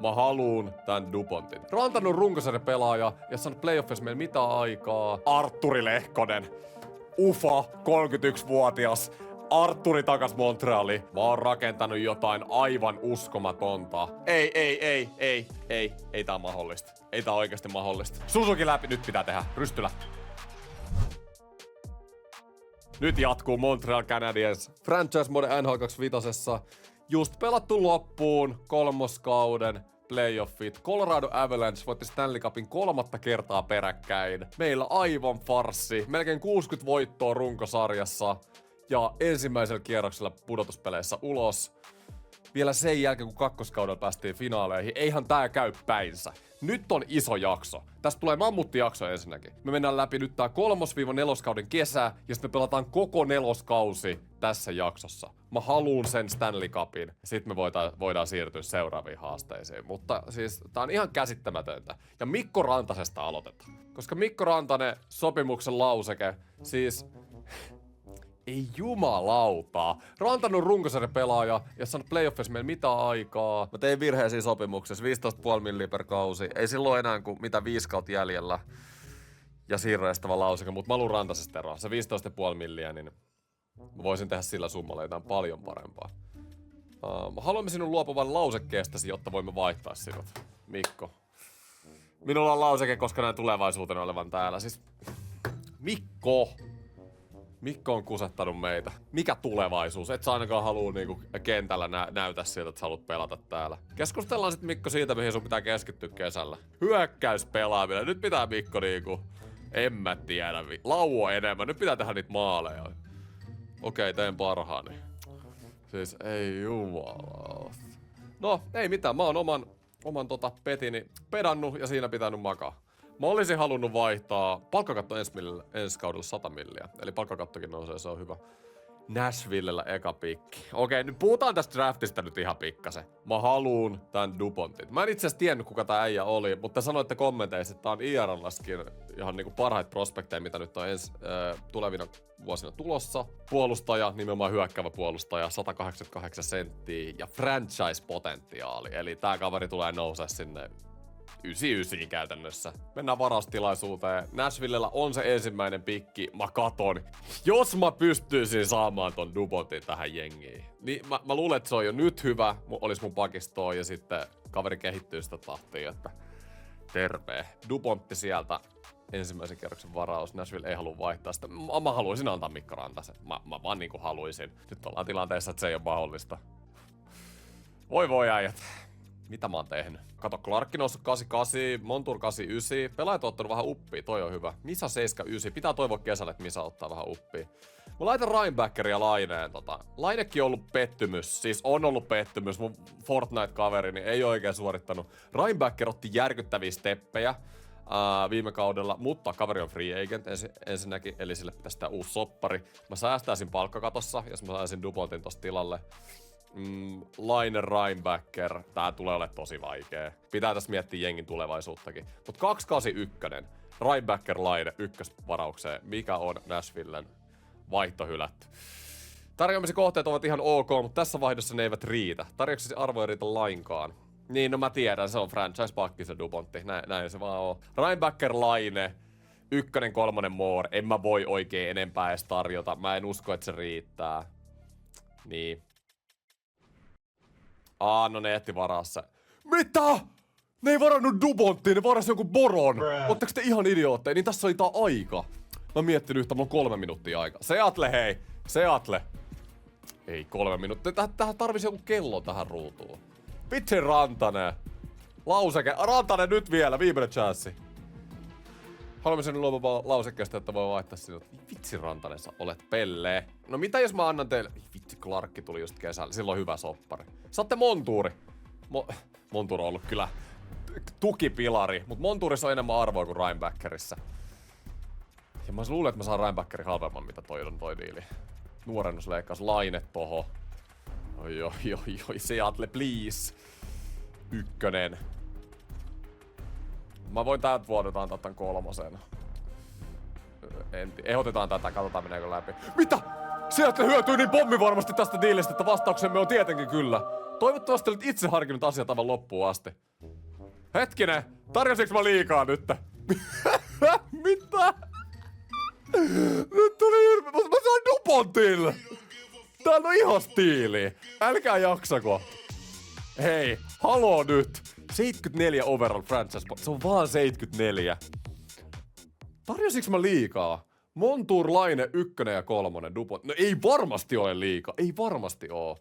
Mä haluun tän Dupontin. Rantanut runkosarjan pelaaja ja saanut playoffissa meillä mitä aikaa. Artturi Lehkonen. Ufa, 31-vuotias. Artturi takas Montreali. Mä oon rakentanut jotain aivan uskomatonta. Ei tää on mahdollista. Ei tää oikeasti mahdollista. Suzuki läpi, nyt pitää tehdä. Rystylä. Nyt jatkuu Montreal Canadiens. Franchise mode NHL 25. Just pelattu loppuun kolmoskauden playoffit. Colorado Avalanche voitti Stanley Cupin 3. kertaa peräkkäin. Meillä aivan farssi. Melkein 60 voittoa runkosarjassa. Ja ensimmäisellä kierroksella pudotuspeleissä ulos. Vielä sen jälkeen, kun kakkoskaudella päästiin finaaleihin, eihän tää käy päinsä. Nyt on iso jakso. Tästä tulee mammuttijakso ensinnäkin. Me mennään läpi nyt tää 3-4 kauden kesä, ja sitten me pelataan koko 4 kausi tässä jaksossa. Mä haluun sen Stanley Cupin, ja sit me voidaan siirtyä seuraaviin haasteisiin. Mutta siis tää on ihan käsittämätöntä. Ja Mikko Rantasesta aloitetaan. Koska Mikko Rantanen sopimuksen lauseke, siis... Ei jumalauta. Rantanut runkosarjan pelaaja ja saanut playoffissa meillä mitä aikaa. Mä tein virheisiä sopimuksessa, 15,5 milliä per kausi. Ei silloin enää kuin mitä 5 kautta jäljellä. Ja siirrestävä lauseke, mutta mä luun Rantasesta eroa. Se 15,5 milliä, niin mä voisin tehdä sillä summalla jotain paljon parempaa. Haluamme sinun luopuvan lausekkeestasi, jotta voimme vaihtaa sinut. Mikko. Minulla on lauseke, koska näin tulevaisuutena olevan täällä. Siis... Mikko on kusettanut meitä. Mikä tulevaisuus? Et sä ainakaan haluu niinku kentällä näytä siltä, että sä haluat pelata täällä. Keskustellaan sit Mikko siitä, mihin sun pitää keskittyä kesällä. Hyökkäyspelaaminen. Nyt pitää Mikko niinku... En mä tiedä. Lauo enemmän. Nyt pitää tehdä niitä maaleja. Okei, teen parhaani. Siis ei jumala. No, ei mitään. Mä oon oman petini pedannut ja siinä pitänyt makaa. Mä olisin halunnut vaihtaa palkkakatto ensi kaudella 100 milliä. Eli palkkakattokin nousee, se on hyvä. Nashvillellä eka pikki. Okei, nyt puhutaan tästä draftista nyt ihan pikkasen. Mä haluun tän Dupontin. Mä en itse asiassa tiennyt, kuka tää äijä oli, mutta te sanoitte kommenteissa, että tää on IRL:skin ihan niinku parhaita prospekteja, mitä nyt on tulevina vuosina tulossa. Puolustaja, nimenomaan hyökkäävä puolustaja, 188 senttiä ja franchise-potentiaali. Eli tää kaveri tulee nousee sinne 99 käytännössä. Mennään varaustilaisuuteen. Nashvillellä on se ensimmäinen pikki. Mä katon. Jos mä pystyisin saamaan ton Dupontin tähän jengiin, niin mä luulen, että se on jo nyt hyvä. Olis mun pakistoa ja sitten kaveri kehittyy sitä tahtia, että terve. Dupontti sieltä. Ensimmäisen kerroksen varaus. Nashville ei halua vaihtaa sitä. Mä haluaisin antaa Mikko Rantasen. Mä vaan niinku haluaisin. Nyt ollaan tilanteessa, että se ei ole mahdollista. Voi äijät. Mitä mä oon tehnyt? Kato, Clarkki noussut 88, Montour 89. Pelaajat on ottanut vähän uppia, toi on hyvä. Misa 79, pitää toivoa kesällä, että Misa ottaa vähän uppia. Mä laitan Reinbacker ja Laineen Lainekin on ollut pettymys, siis on ollut pettymys. Mun Fortnite-kaverini ei oikein suorittanut. Reinbacker otti järkyttäviä steppejä viime kaudella, mutta kaveri on free agent ensinnäkin, eli sille pitäisi tää uusi soppari. Mä säästäisin palkkakatossa, jos mä saisin Dupontin tosta tilalle. Laine Reinbacker, tää tulee olemaan tosi vaikee. Pitää tässä miettiä jengin tulevaisuuttakin. Mut 281, Reinbacker Laine ykkösvaraukseen. Mikä on Nashvillen vaihto hylätty? Tarjoamisen kohteet ovat ihan ok, mutta tässä vaihdossa ne eivät riitä. Tarjouksesi arvo ei riitä lainkaan. Niin, no mä tiedän, se on franchise-pakki se Dupontti. Näin se vaan on. Reinbacker Laine, 1-3 more. En mä voi oikein enempää edes tarjota. Mä en usko, että se riittää. Niin. No ne ehti varassa. Mitä? Ne ei varannut Duponttiin, ne varasi jonkun Boron. Ootteko te ihan idiootteja? Niin tässä oli tää aika. Mä oon miettinyt yhtä, mulla on 3 minuuttia aika. Seattle hei! Seattle! Ei 3 minuuttia. Tähän tarvisi joku kello tähän ruutuun. Vitsi Rantanen. Lauseke. Rantanen nyt vielä, viimeinen chanssi. Haluamme sen luomaan lausekkeesta, että voi vaihtaa sinut. Vitsi Rantanen, sä olet pelle. No mitä jos mä annan teille... Vitsi Clarkki tuli just kesällä, silloin hyvä soppari. Saatte Montuuri. Montuur on ollut kyllä tukipilari, mutta Montuurissa on enemmän arvoa kuin Reinbackerissa. Ja mä luulen, että mä saan Reinbackerin halvemman, mitä toi on toi diili. Nuorennusleikkaus, Laine toho. Oi, Seattle please. 1. Mä voin täältä vuodelta antaa tän 3. Ehdotetaan tätä, katsotaan meneekö läpi. Mitä? Seattle hyötyy niin pommi varmasti tästä diilistä, että vastauksemme on tietenkin kyllä. Toivottavasti olet itse harkinnut asiat aivan loppuun asti. Hetkinen, tarjosinko mä liikaa nyt? Mitä? Nyt tuli mä saan Dupontille! Tää on ihan stiili. Älkää jaksako. Hei, haloo nyt. 74 overall franchise. Se on vaan 74. Tarjosinko mä liikaa? Montour, Laine, 1 ja 3, Dupont. No ei varmasti ole liikaa. Ei varmasti oo.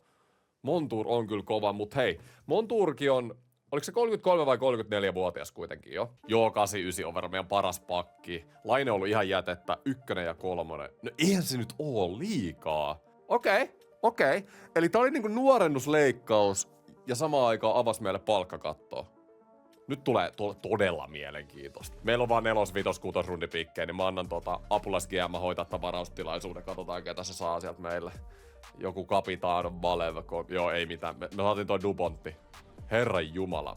Montour on kyllä kova, mut hei. Montourkin on, oliko se 33 vai 34-vuotias kuitenkin jo? Joo, 89 overall, meidän paras pakki. Laine on ollut ihan jätettä, 1 ja 3. No eihän se nyt oo liikaa. Okei. Eli tää oli niinku nuorennusleikkaus ja samaan aikaan avasi meille palkkakattoa. Nyt tulee todella mielenkiintoista. Meillä on vaan 4, 5, 6 rundipikkejä, niin mä annan apulais GM hoitaa tämän varaustilaisuuden. Katsotaan, ketä se saa sieltä meille. Joku Kapitaan, Valev, joo ei mitään. Me saatiin toi Dupontti. Herran jumala.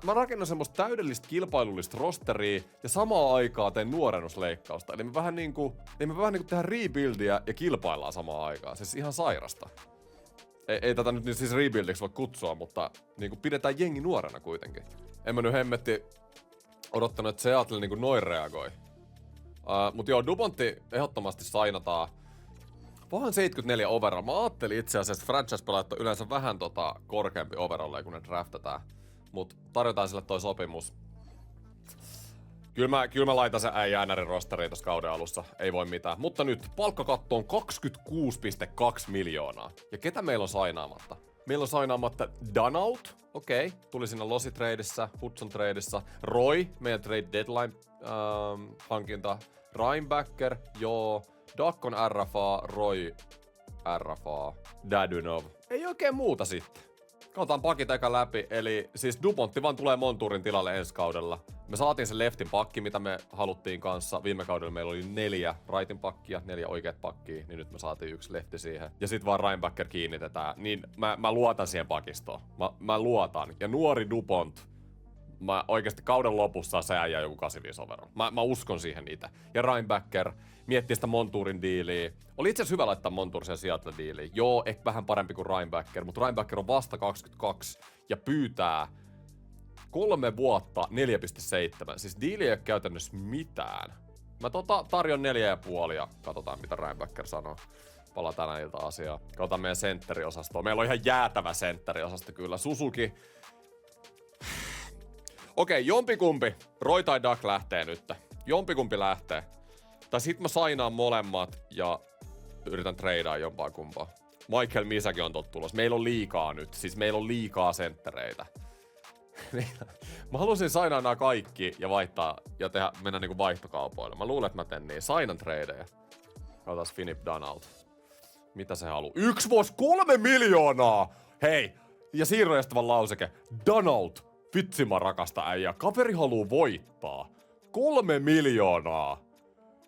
Mä rakennan semmoista täydellistä kilpailullista rosteria ja samaan aikaan teen nuorennusleikkausta. Eli me vähän niinku tehdään rebuildia ja kilpaillaan samaan aikaan. Siis ihan sairasta. Ei tätä nyt niin siis rebuildiksi voi kutsua, mutta niinku pidetään jengi nuorena kuitenkin. En mä nyt hemmetti odottanut, että Seattle niinku noin reagoi. Mut joo, Dupontti ehdottomasti sainataan. Vaan 74 overall. Mä ajattelin itse asiassa, että franchise-pelaajat on yleensä vähän korkeampi overall, kun ne draftataan. Mut tarjotaan sille toi sopimus. Kyllä mä laitan sen äijä NRin rosteriin tossa kauden alussa. Ei voi mitään. Mutta nyt palkkakatto on 26,2 miljoonaa. Ja ketä meillä on sainaamatta? Meillä on sainaamatta Dunault. Okei. Tuli siinä Losi-tradessa, Hudson-tradessa. Roy, meidän trade deadline hankinta. Reinbacker, joo. Duck on RFA, Roy RFA, Dadunov. Ei oikein muuta sitten. Katsotaan pakit eka läpi, eli siis Dupontti vaan tulee Montourin tilalle ensi kaudella. Me saatiin se leftin pakki, mitä me haluttiin kanssa. Viime kaudella meillä oli 4 rightin pakkia, 4 oikeat pakkia, niin nyt me saatiin 1 lefti siihen. Ja sit vaan Reinbacker kiinnitetään, niin mä luotan siihen pakistoon. Mä luotan. Ja nuori Dupont, mä oikeesti kauden lopussa se äijää joku 85 overall. Mä uskon siihen itse. Ja Reinbacker miettii sitä Montourin diiliä. Oli itse asiassa hyvä laittaa Montour sen Seattle-diiliin. Joo, ehkä vähän parempi kuin Reinbacker, mutta Reinbacker on vasta 22 ja pyytää 3 vuotta 4,7. Siis diili ei ole käytännössä mitään. Mä tarjon 4,5 ja katsotaan mitä Reinbacker sanoo. Palataan tänä ilta asiaa. Katsotaan meidän sentteriosastoa. Meillä on ihan jäätävä sentteriosasto kyllä. Suzuki. Okei, jompikumpi. Roy tai Duck lähtee nyt. Jompikumpi lähtee. Tai sit mä sainaan molemmat ja yritän treidaa jompaa kumpaa. Michael Misaki on tulos. Meillä on liikaa nyt. Siis meillä on liikaa senttereitä. Mä halusin sainaa nämä kaikki ja vaihtaa ja mennä niinku vaihtokaupoille. Mä luulen, että mä teen niin. Sainan tradeja. Katsotaan Philip Dunault. Mitä se haluu? 1 vuosi 3 miljoonaa! Hei! Ja siirrojastavan lauseke. Dunault! Vitsi mä rakastan äijää. Kaveri haluu voittaa. 3 miljoonaa!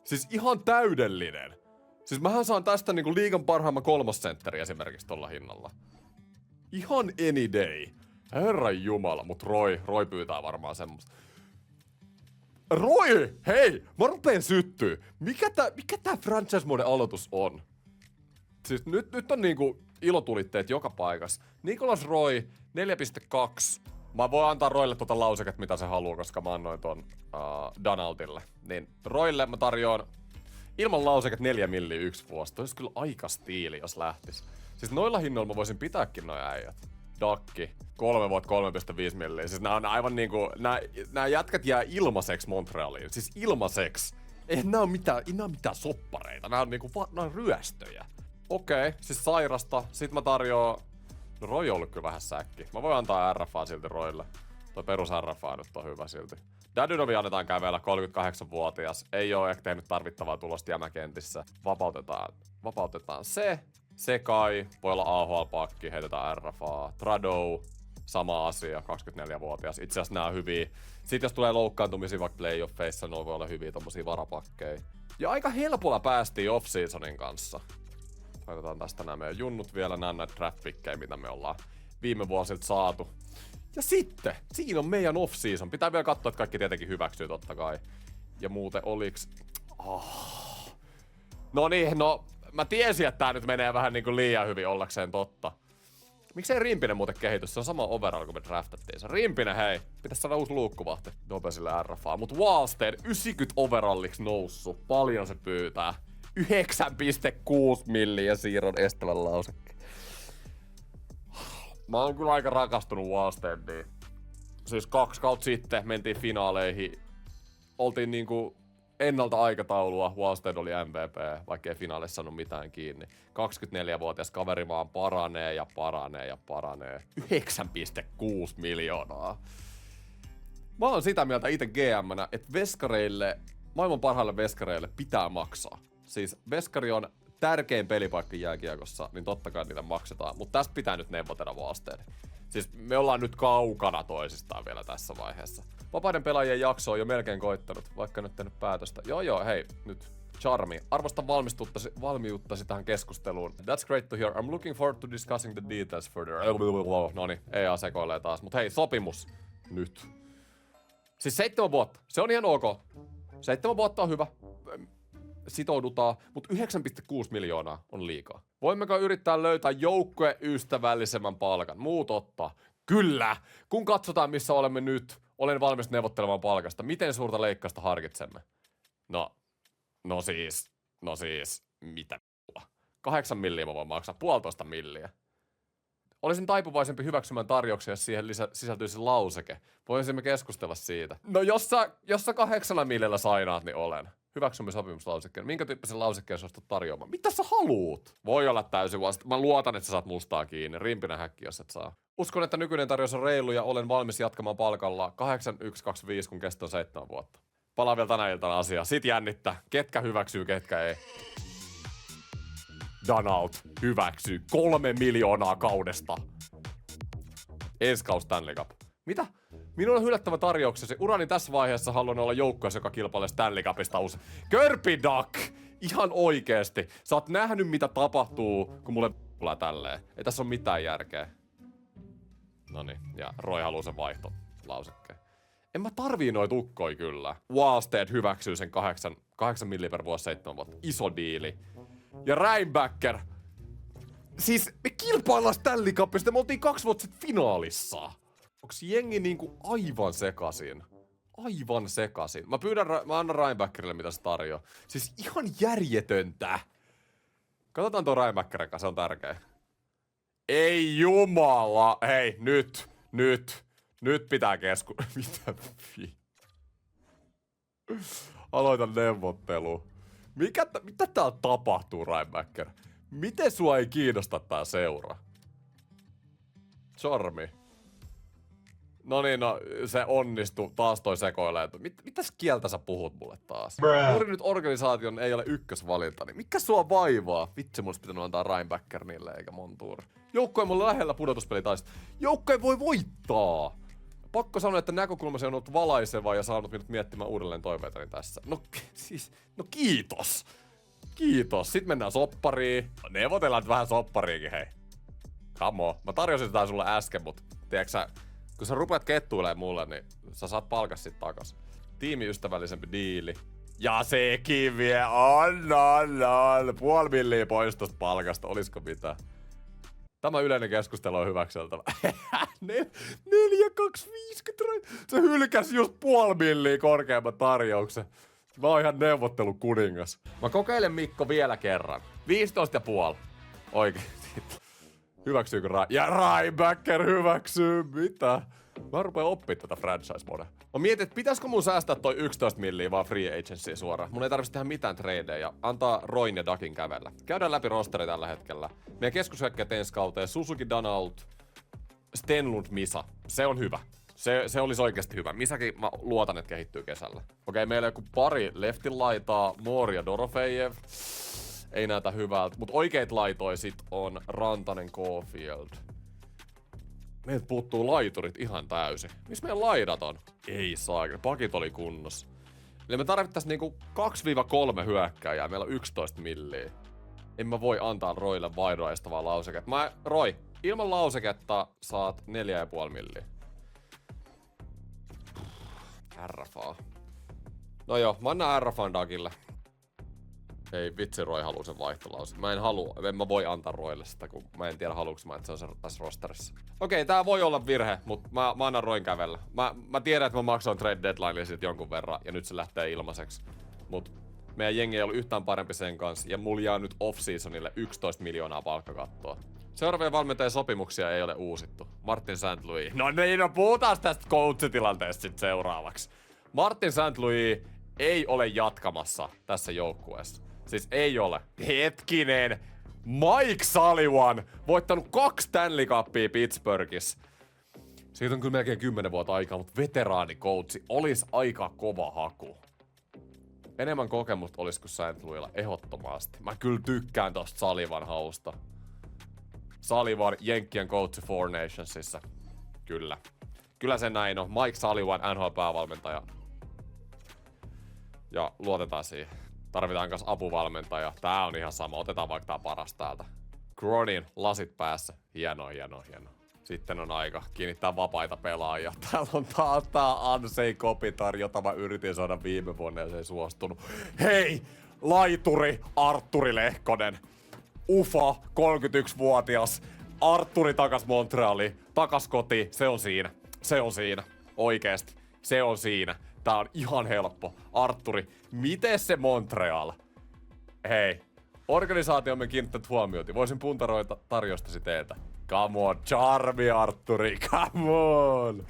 Siis ihan täydellinen. Siis mähän saan tästä niinku liigan parhaimman 3. sentteri esimerkiksi tolla hinnalla. Ihan any day. Herran jumala, mut Roy pyytää varmaan semmoista. Roy! Hei! Mä rupeen syttyy. Mikä tää franchise mode aloitus on? Siis nyt on niinku ilotulitteet joka paikassa. Nicholas Roy, 4,2. Mä voin antaa Roylle lauseket, mitä se haluaa, koska mä annoin ton Dunaultille. Niin Roylle mä tarjoan ilman lauseket 4 milliä 1 vuosi. Toi olisi kyllä aika stiili, jos lähtis. Siis noilla hinnoilla mä voisin pitääkin noi äijät. Dakki, 3 vuotta 3,5 milliä. Siis nää on aivan niinku, nää jätkät jää ilmaseksi Montrealiin. Siis ilmaseksi. Eihän nää oo mitään soppareita. Nää on niinku, nää on ryöstöjä. Okei, siis sairasta. Sit mä tarjoan. No Roy on ollut kyllä vähän säkki. Mä voin antaa RFA silti Roylle. Toi perus RFA nyt on hyvä silti. Dadunovi annetaan kävellä, 38-vuotias. Ei oo ehkä tehnyt tarvittavaa tulosta jämäkentissä. Vapautetaan se. Sekai, voi olla AHL-pakki, heitetään RFA. Trado, sama asia, 24-vuotias. Itse asiassa nää on hyviä. Sitten jos tulee loukkaantumisia vaikka playoffeissa, noin voi olla hyviä tommosia varapakkeja. Ja aika helpolla päästiin off-seasonin kanssa. Laitetaan tästä nämä meidän junnut vielä, nää on näitä draft-pikkejä, mitä me ollaan viime vuosilta saatu. Ja sitten, siinä on meidän off-season. Pitää vielä katsoa, että kaikki tietenkin hyväksyy totta kai. Ja muuten oliks... No niin, no... Mä tiesin, että tää nyt menee vähän niinku liian hyvin ollakseen totta. Miksei Rimpinen muuten kehitys? Se on sama overall, kun me draftattiin. Se Rimpinen, hei. Pitäis saada uusi luukkuvahti. Nopesille RFA. Mut Wallstead 90 overalliksi noussut. Paljon se pyytää. 9,6 milliä siirron estävän lausekkeen. Mä oon kyllä aika rakastunut Wallsteadiin. Siis 2 kautta sitten mentiin finaaleihin. Oltiin niinku ennalta aikataulua. Wallstead oli MVP, vaikkei finaaleissa saanut mitään kiinni. 24-vuotias kaveri vaan paranee ja paranee ja paranee. 9,6 miljoonaa. Mä oon sitä mieltä itse GM:nä, että veskareille, maailman parhaille veskareille pitää maksaa. Siis veskari on tärkein pelipaikka jääkiekossa, niin totta kai niitä maksetaan. Mutta tästä pitää nyt neuvotella Wallstead. Siis me ollaan nyt kaukana toisistaan vielä tässä vaiheessa. Vapaiden pelaajien jakso on jo melkein koittanut, vaikka nyt tehnyt päätöstä. Joo, hei, nyt Charmi. Arvostan valmiuttasi tähän keskusteluun. That's great to hear. I'm looking forward to discussing the details further. Noniin, EA sekoilee taas. Mut hei, sopimus. Nyt. Siis 7 vuotta. Se on ihan ok. 7 vuotta on hyvä. Sitoudutaan, mutta 9,6 miljoonaa on liikaa. Voimmeko yrittää löytää joukkueystävällisemmän palkan? Muut ottaa. Kyllä! Kun katsotaan, missä olemme nyt, olen valmis neuvottelemaan palkasta. Miten suurta leikkausta harkitsemme? No siis, mitä? 8 milliä mä voin maksaa, 1,5 milliä. Olisin taipuvaisempi hyväksymään tarjouksia, jos siihen sisältyisi lauseke. Voisimme keskustella siitä. No jos sä 8 millillä sainaat, niin olen. Hyväksymme sopimuslausekkeen. Minkä tyyppisen lausekkeen suostut tarjoamaan? Mitä sä haluut? Voi olla täysin vasta. Mä luotan, että sä saat mustaa kiinni. Rimpinen häkki, jos et saa. Uskon, että nykyinen tarjous on reilu ja olen valmis jatkamaan palkalla 8125, kun kesto on 7 vuotta. Palaan vielä tänä iltana asiaa. Sit jännittää. Ketkä hyväksyy, ketkä ei. Dunout hyväksyy 3 miljoonaa kaudesta. Ensi kaus Stanley Cup. Mitä? Minulla on yllättävä tarjouksesi. Urani tässä vaiheessa haluan olla joukkueessa, joka kilpailee Stanley Cupista usein. Körpidak! Ihan oikeesti. Sä oot nähnyt, mitä tapahtuu, kun mulle tulee tälleen. Ei tässä ole mitään järkeä. Noniin, ja Roy haluu sen vaihtolausekkeen. En mä tarvii noit ukkoi kyllä. Wallstead hyväksyy sen 8 milli per vuosi 7 vuotta. Iso diili. Ja Reinbacker. Siis me kilpaillaan Stanley Cupista, me oltiin 2 vuotta sitten finaalissa. Onks jengi niinku aivan sekasin? Aivan sekasin. Mä annan Reinbackerille mitä se tarjoaa. Siis ihan järjetöntä. Katsotaan tuo Reinbacker, se on tärkeä. Ei jumala. Hei, nyt pitää mitä Aloitan neuvottelu. Mitä täällä tapahtuu, Reinbacker? Miten sua ei kiinnosta tää seura? Sormi. Noniin, se onnistui. Taas toi sekoilee. Mitäs kieltä sä puhut mulle taas? Juuri nyt organisaation ei ole ykkösvalinta, niin mikä sua vaivaa? Vitsi, mun olisi pitänyt antaa Reinbacker niille eikä Montour. Joukkue on mulle lähellä pudotuspelitaista. Joukkue voi voittaa! Pakko sanoa, että näkökulmasi on ollut valaiseva ja saanut minut miettimään uudelleen toiveitani tässä. No kiitos! Kiitos. Sitten mennään soppariin. Neuvotellaan nyt vähän soppariinkin, hei. Come on. Mä tarjosin tätä sulle äsken, mut tiedätkö sä, kun sä rupeat kettuilemaan mulle, niin sä saat palkas sit takas. Tiimiystävällisempi diili. Ja sekin vielä on. 0,5 milliä pois tosta palkasta. Olisiko mitään? Tämä yleinen keskustelu on hyväkseltävä. 4,250. Se hylkäsi just 0,5 milliä korkeamman tarjouksen. Mä oon ihan neuvottelukuningas. Mä kokeilen Mikko vielä kerran. 15,5. Oikeesti. Hyväksyykö ja Reinbacker hyväksyy, mitä? Mä rupean oppimaan tätä franchise-modea. Mä mietin, että pitäisikö mun säästää toi 11 milliä vaan free agency suoraan. Mun ei tarvitsisi tehdä mitään tradeja ja antaa Roin ja Duckin kävellä. Käydään läpi rosteri tällä hetkellä. Meidän keskushyökkäjät ensi kauteen Suzuki, Dunault, Stenlund, Misa. Se on hyvä. Se olisi oikeasti hyvä. Misäkin mä luotan, että kehittyy kesällä. Okei, meillä on joku pari leftin laitaa, Moore ja Dorofejev. Ei näytä hyvältä, mutta oikeit laitoisit on Rantanen, Caulfield. Meiltä puuttuu laiturit ihan täysin. Missä meidän laidat on? Ei saa, pakit oli kunnossa. Eli me tarvittais niinku 2-3 hyökkääjää, meillä on 11 milliä. En mä voi antaa Roille vaihdoistavaa lauseketta. Roy, ilman lauseketta saat 4,5 milliä. RFA. No joo, mä annan RFAn Dagille. Ei vitsi, Roy haluu sen vaihtolause. En mä voi antaa Roille sitä, kun mä en tiedä haluuks mä, että se on tässä rosterissa. Okei, tää voi olla virhe, mutta mä annan Roin kävellä. Mä tiedän, että mä maksoin trade deadline siitä jonkun verran, ja nyt se lähtee ilmaiseksi. Mut meidän jengi ei ollut yhtään parempi sen kanssa, ja mulla jää nyt off-seasonille 11 miljoonaa palkkakattoa. Seuraavien valmentajien sopimuksia ei ole uusittu. Martin St. Louis. No puhutaan tästä coach-tilanteesta sit seuraavaksi. Martin St. Louis ei ole jatkamassa tässä joukkueessa. Siis ei ole. Hetkinen! Mike Sullivan voittanut 2 Stanley Cupia Pittsburghissa. Siitä on kyllä melkein 10 vuotta aikaa, mutta veteraanikoutsi olisi aika kova haku. Enemmän kokemusta olisi kuin St. Louisilla ehdottomasti. Mä kyllä tykkään tosta Sullivan hausta. Sullivan, Jenkkien coachi Four Nationsissa. Kyllä. Kyllä se näin on. Mike Sullivan, NHL-päävalmentaja. Ja luotetaan siihen. Tarvitaan myös apuvalmentaja. Tää on ihan sama. Otetaan vaikka tää paras täältä. Cronin, lasit päässä. Hienoa. Sitten on aika kiinnittää vapaita pelaajia. Täällä on taas tää Ansei Kopitar, jota mä yritin saada viime vuonna ja se ei suostunut. Hei! Laituri Artturi Lehkonen. Ufa, 31-vuotias. Artturi takas Montrealiin. Takas kotiin. Se on siinä. Oikeesti. Se on siinä. Tää on ihan helppo. Artturi, miten se Montreal? Hei, organisaatiomme kiinnittänyt huomiota. Voisin puntaroida tarjostasi teiltä. Come on, charmi Artturi, come on!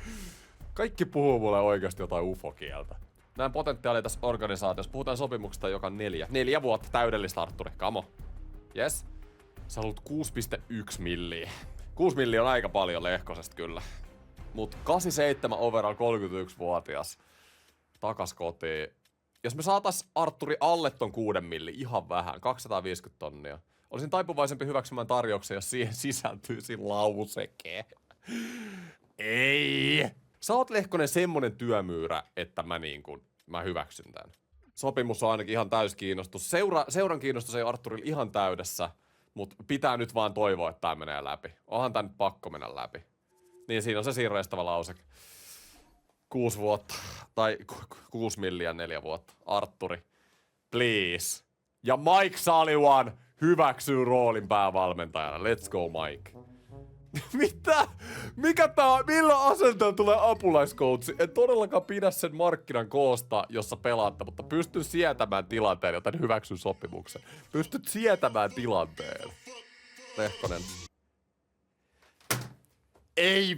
Kaikki puhuu mulle oikeasti jotain ufo-kieltä. Näin potentiaalia tässä organisaatiossa. Puhutaan sopimuksesta joka 4. 4 vuotta täydellistä, Artturi, come on. Yes. Sä haluat 6,1 milliä. 6 milliä on aika paljon Lehkosesta kyllä. Mut 87 overall 31-vuotias. Takas kotiin. Jos me saatais Artturi alle ton 6 milli, ihan vähän, 250 tonnia. Olisin taipuvaisempi hyväksymään tarjouksen, jos siihen sisältyisi lauseke. Ei! Sä oot Lehkonen semmonen työmyyrä, että mä hyväksyn tän. Sopimus on ainakin ihan täyskiinnostus. Seuran kiinnostus ei Artturilla ihan täydessä, mut pitää nyt vaan toivoa, että tää menee läpi. Onhan tää nyt pakko mennä läpi. Niin siinä on se sirrestävä lauseke. 6 vuotta. Tai 6 milliä 4 vuotta. Artturi. Please. Ja Mike Sullivan hyväksyy roolin päävalmentajana. Let's go, Mike. Mitä? Millä asenteella tulee apulaiskoutsi? En todellakaan pidä sen markkinan koosta, jossa pelaatte, mutta pystyn sietämään tilanteen, joten hyväksyn sopimuksen. Pystyt sietämään tilanteen. Lehkonen. Ei.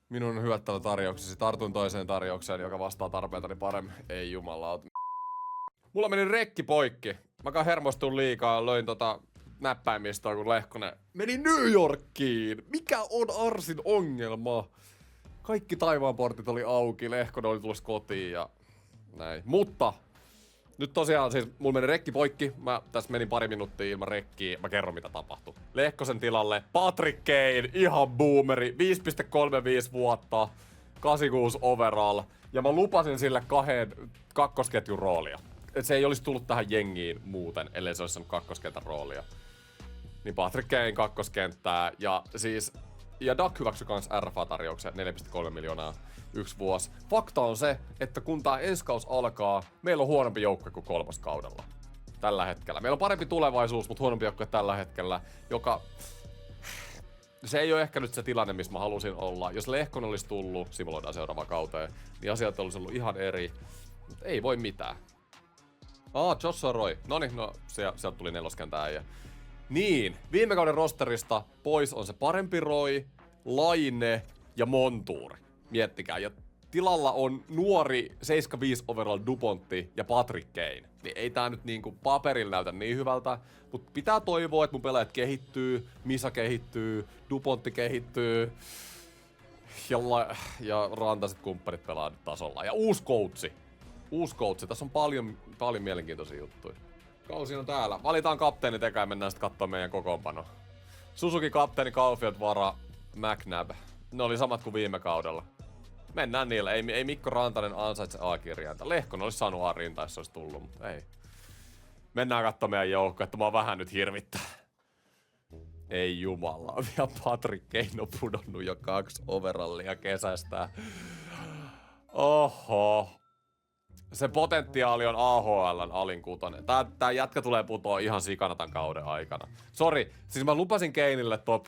Minun on hyvättävä tarjouksesi. Tartun toiseen tarjoukseen, joka vastaa tarpeitani paremmin. Ei jumalauta. Mulla meni rekki poikki. Mä hermostun liikaa ja löin näppäimistöä, kun Lehkonen meni New Yorkiin. Mikä on Arsin ongelma? Kaikki taivaanportit oli auki, Lehkonen oli tulossa kotiin ja näin. Mutta nyt tosiaan siis mulla meni rekki poikki. Mä tässä menin pari minuuttia ilman rekkiä. Mä kerron mitä tapahtui. Lehkosen tilalle Patrick Kane, ihan boomeri, 5,35 vuotta, 86 overall. Ja mä lupasin sille 2 kakkosketjun roolia. Et se ei olisi tullut tähän jengiin muuten, ellei se olisi saanut kakkoskentän roolia. Niin Patrick Kane kakkoskenttää ja Duck hyväksyi kans RFA-tarjouksen 4,3 miljoonaa 1 vuosi. Fakta on se, että kun tää ensi kaus alkaa, meillä on huonompi joukkue kuin 3. kaudella. Tällä hetkellä. Meillä on parempi tulevaisuus, mutta huonompi joukkue tällä hetkellä, joka... Se ei ole ehkä nyt se tilanne, missä mä halusin olla. Jos Lehkonen olisi tullut, simuloidaan seuraavaan kauteen, niin asiat olisi ollut ihan eri. Mutta ei voi mitään. Joshua Roy. Noniin, sieltä tuli 4. äijä. Niin, viime kauden rosterista pois on se parempi Roy, Laine ja Montour. Miettikää. Ja tilalla on nuori 75 overall Dupontti ja Patrick Kane. Niin ei tää nyt niinku paperilla näytä niin hyvältä, mutta pitää toivoa, että mun pelaajat kehittyy, Misa kehittyy, Dupontti kehittyy ja rantaiset kumppanit pelaa nyt tasolla. Ja uusi coachi. Tässä on paljon mielenkiintoisia juttuja. Kausi on täällä. Valitaan kapteeni eka ja mennään sitten kattoo meidän kokoonpano. Suzuki kapteeni, Caulfield vara, McNabb. Ne oli samat kuin viime kaudella. Mennään niillä. Ei Mikko Rantanen ansaitse A-kirjainta. Lehkonen olisi saanut A-rinta, jos se olisi tullut, mutta ei. Mennään kattoo meidän joukkoa, että mä vähän nyt hirvittää. Ei jumala, vielä Patrick Kane on pudonnut jo 2 overallia kesästä. Oho. Se potentiaali on AHL:n alin kutonen. Tää jätkä tulee putoa ihan sikana tän kauden aikana. Sori, siis mä lupasin Kaneille top...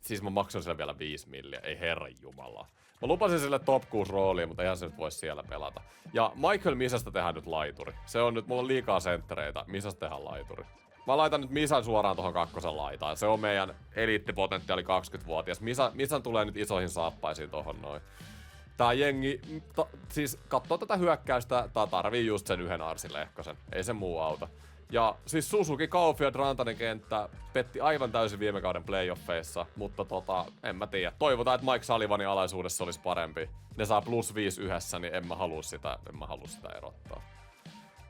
Siis mä maksan sille vielä 5 milliä, ei herran jumala. Mä lupasin sille top 6 roolia, mutta eihän se nyt voi siellä pelata. Ja Michael Misasta tehdään nyt laituri. Se on nyt, mulla on liikaa senttereitä, Misasta tehdään laituri. Mä laitan nyt Misan suoraan tohon 2. laitaan. Se on meidän eliittipotentiaali 20-vuotias. Misan tulee nyt isoihin saappaisiin tohon noin. Tää jengi, siis kattoo tätä hyökkäystä, tää tarvii just sen yhden arsilehkosen. Ei se muu auta. Ja siis Suzuki, Caulfield, Rantanen kenttä petti aivan täysin viime kauden playoffeissa, mutta en mä tiedä. Toivotaan, että Mike Sullivanin alaisuudessa olisi parempi. Ne saa +5 yhdessä, niin en mä halua sitä erottaa.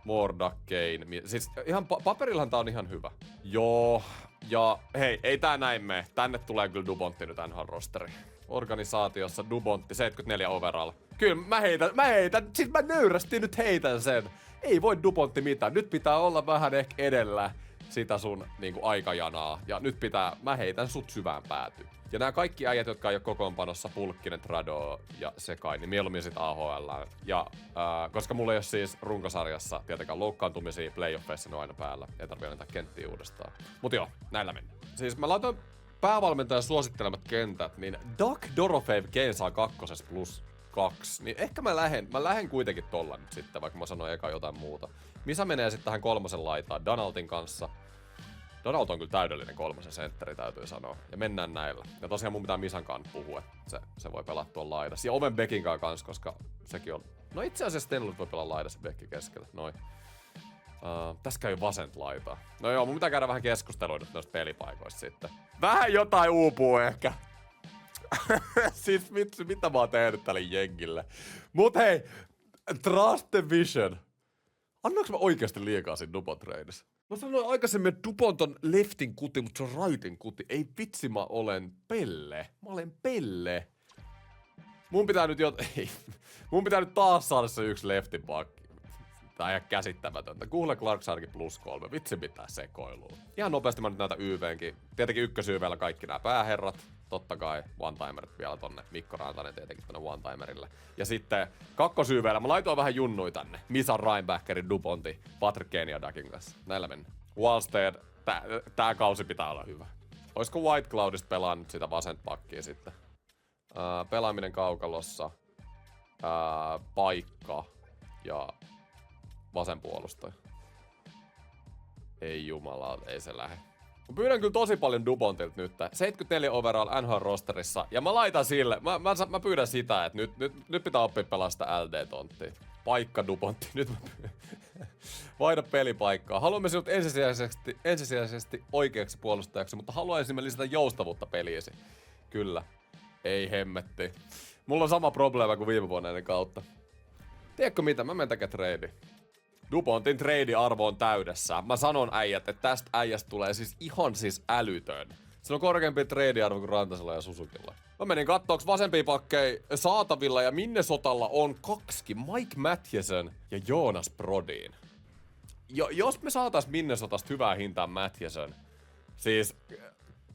Morda, Kane. Siis ihan paperillahan tää on ihan hyvä. Joo. Ja hei, ei tää näin mene. Tänne tulee kyllä Dubontti nyt NHL-rosteri. Organisaatiossa Dubontti, 74 overall. Kyllä mä heitän, siis mä nöyrästi nyt heitän sen. Ei voi Dubontti mitään. Nyt pitää olla vähän ehkä edellä sitä sun niinku aikajanaa. Ja nyt mä heitän sut syvään päätyyn. Ja nämä kaikki äijät, jotka ei ole kokoonpanossa, Pulkkinen, Trado ja Sekai, niin mieluummin sit AHL. Ja koska mulla ei ole siis runkosarjassa tietenkään loukkaantumisia, playoffeissa ne on aina päällä. Ei tarvitse antaa kenttiä uudestaan. Mut joo, näillä mennään. Siis mä laitoin päävalmentajan suosittelemat kentät, niin Doug Dorofeev Kane saa 2 +2. Niin ehkä mä lähen kuitenkin tolla nyt sitten, vaikka mä sanoin eka jotain muuta. Misa menee sitten tähän 3. laitaan Donaldin kanssa. Donald on kyllä täydellinen 3. sentteri, täytyy sanoa. Ja mennään näillä. Ja tosiaan mun pitää Misankaan puhua, että se voi pelata tuolla laidassa. Ja Oven Beckinkaan kanssa, koska sekin on... No itse asiassa Stenlund voi pelata laidassa Beckin keskellä. Noin. Tässä käy vasent laitaa. No joo, mun pitää käydä vähän keskustelua nyt noista pelipaikoista sitten. Vähän jotain uupuu ehkä. Siis vitsi, mitä mä oon tehnyt tälle jengille. Mut hei, Trust the Vision. Annoinko mä oikeasti liikaa siinä Dupont-treenissä? Mä sanoin aikaisemmin, että Dupont on leftin kuti, mutta se on rightin kuti. Ei vitsi, mä olen Pelle. Mä olen Pelle. Mun pitää nyt taas saada se yksi leftin pakki. Tää on ihan käsittämätöntä. Google Clarkson ainakin +3. Vitsi mitää sekoilua. Ihan nopeasti mä nyt näytän YVnkin. Tietenkin ykkösYVllä kaikki nämä pääherrat. Totta kai one-timerit vielä tonne. Mikko Rantanen tietenkin tonne one-timerille. Ja sitten kakkosYVllä mä laitoin vähän junnui tänne. Misa Reinbackerin, Duponti, Patrick Kane ja Duckin kanssa. Näillä mennään. Wallstead, tää kausi pitää olla hyvä. Oisko White Cloudista pelaa nyt sitä vasent pakkia sitten? Pelaaminen kaukalossa. Paikka. Ja vasen puolustaja. Ei jumala, ei se lähe. Mä pyydän kyllä tosi paljon Dubontilta nyt. 74 overall NHL-rosterissa. Ja mä laitan sille, mä pyydän sitä, että nyt pitää oppia pelaa sitä LD-tonttia. Paikka Dubontti. Nyt mä vaihda pelipaikkaa. Haluamme sinut ensisijaisesti oikeaksi puolustajaksi, mutta haluaisimme lisätä joustavuutta peliisi. Kyllä. Ei hemmetti. Mulla on sama probleema kuin viime vuonna ennen kautta. Tiedätkö mitä? Mä menen tekemään trade. Dupontin trade-arvo on täydessä. Mä sanon äijät, että tästä äijästä tulee siis ihan älytön. Se on korkeampi trade-arvo kuin Rantasella ja Susukilla. Mä menin kattooks vasempia pakkeja saatavilla ja Minnesotalla on 2. Mike Mathieson ja Jonas Brodin. Jos me saatais Minnesotasta hyvää hintaa Mathieson, siis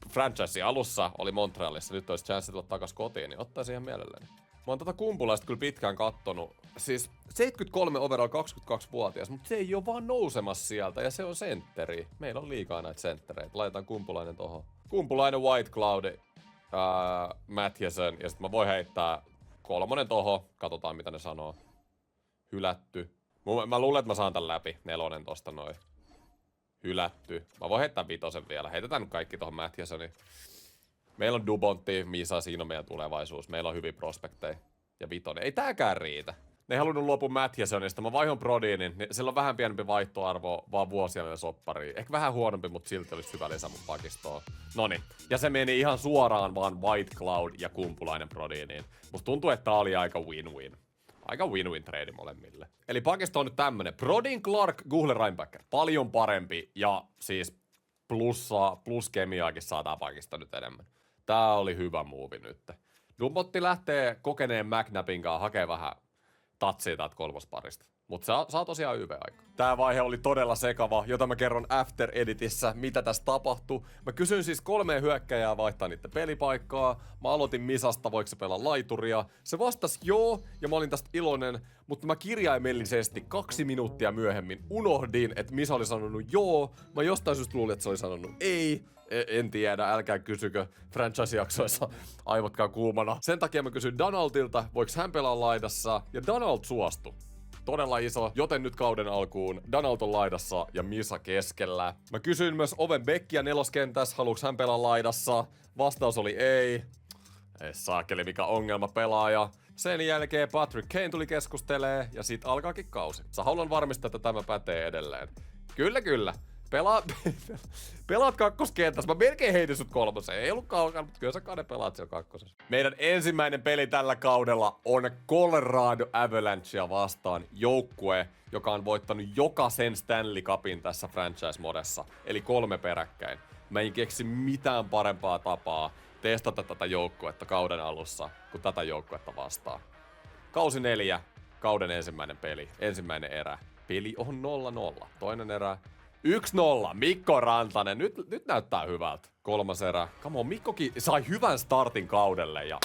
franchise alussa oli Montrealissa, nyt olisi chanssi tulla takas kotiin, niin ottaisin ihan mielelläni. Mä oon tätä kumpulaista kyllä pitkään kattonut. Siis 73 overall 22-vuotias, mutta se ei oo vaan nousemassa sieltä ja se on sentteri. Meillä on liikaa näitä senttereitä. Laitetaan kumpulainen tohon. Kumpulainen White Cloud, Mathieson ja sit mä voin heittää 3 tohon. Katsotaan mitä ne sanoo. Hylätty. Mä luulen, että mä saan tän läpi. 4 tosta noin. Hylätty. Mä voin heittää 5 vielä. Heitetään nyt kaikki tohon Mathiesoniin. Meillä on Dubontti, Misa, siinä on meidän tulevaisuus. Meillä on hyviä prospekteja. Ja 5. Ei tääkään riitä. Ne ei halunnut luopua Mathiesonista. Mä vaihon Brodiin, niin sillä on vähän pienempi vaihtoarvo, vaan vuosia meidän soppariin. Ehkä vähän huonompi, mutta silti olisi hyvä lisä mun pakistoon. Noniin. Ja se meni ihan suoraan vaan White Cloud ja kumpulainen Brodiiniin. Musta tuntuu, että tää oli aika win-win. Aika win-win trade molemmille. Eli pakisto on nyt tämmönen. Brodin, Clark, Google Reinbacker. Paljon parempi ja siis plus kemiaakin saa tää pakisto nyt enemmän. Tää oli hyvä muuvi nyt. Dubotti lähtee kokeneen McNabin kanssa hakee vähän tatsia täältä 3. parista. Mutta saa tosiaan YV-aika. Tää vaihe oli todella sekava, jota mä kerron After Editissä, mitä tässä tapahtui. Mä kysyin siis 3 hyökkäjää vaihtaa niiden pelipaikkaa. Mä aloitin Misasta, voiko se pelaa laituria. Se vastasi joo, ja mä olin tästä iloinen, mutta mä kirjaimellisesti 2 minuuttia myöhemmin unohdin, että Misa oli sanonut joo. Mä jostain syystä luulin, että se oli sanonut ei. En tiedä, älkää kysykö franchise-jaksoissa aivotkaan kuumana. Sen takia mä kysyin Donaldilta, voiko hän pelaa laidassa, ja Donald suostui. Todella iso, joten nyt kauden alkuun Donald on laidassa ja Misa keskellä. Mä kysyin myös Oven Beckia neloskentässä, haluuks hän pelaa laidassa. Vastaus oli ei. Ei saakeli, mikä ongelma pelaaja. Sen jälkeen Patrick Kane tuli keskustelee ja sit alkaakin kausi. Sä haluan varmistaa, että tämä pätee edelleen. Kyllä. Pelaat kakkoskentässä. Mä melkein heitin sut 3. Ei ollut kaukana, mutta kyllä sä Kane pelaat siellä 2. Meidän ensimmäinen peli tällä kaudella on Colorado Avalanchea vastaan joukkue, joka on voittanut jokaisen Stanley Cupin tässä franchise-modessa. Eli 3 peräkkäin. Mä en keksi mitään parempaa tapaa testata tätä joukkuetta kauden alussa kuin tätä joukkuetta vastaan. Kausi 4, kauden ensimmäinen peli, ensimmäinen erä. Peli on 0-0. Toinen erä 1-0. Mikko Rantanen. Nyt näyttää hyvältä. 3. erä. Come on, Mikkokin sai hyvän startin kaudelle ja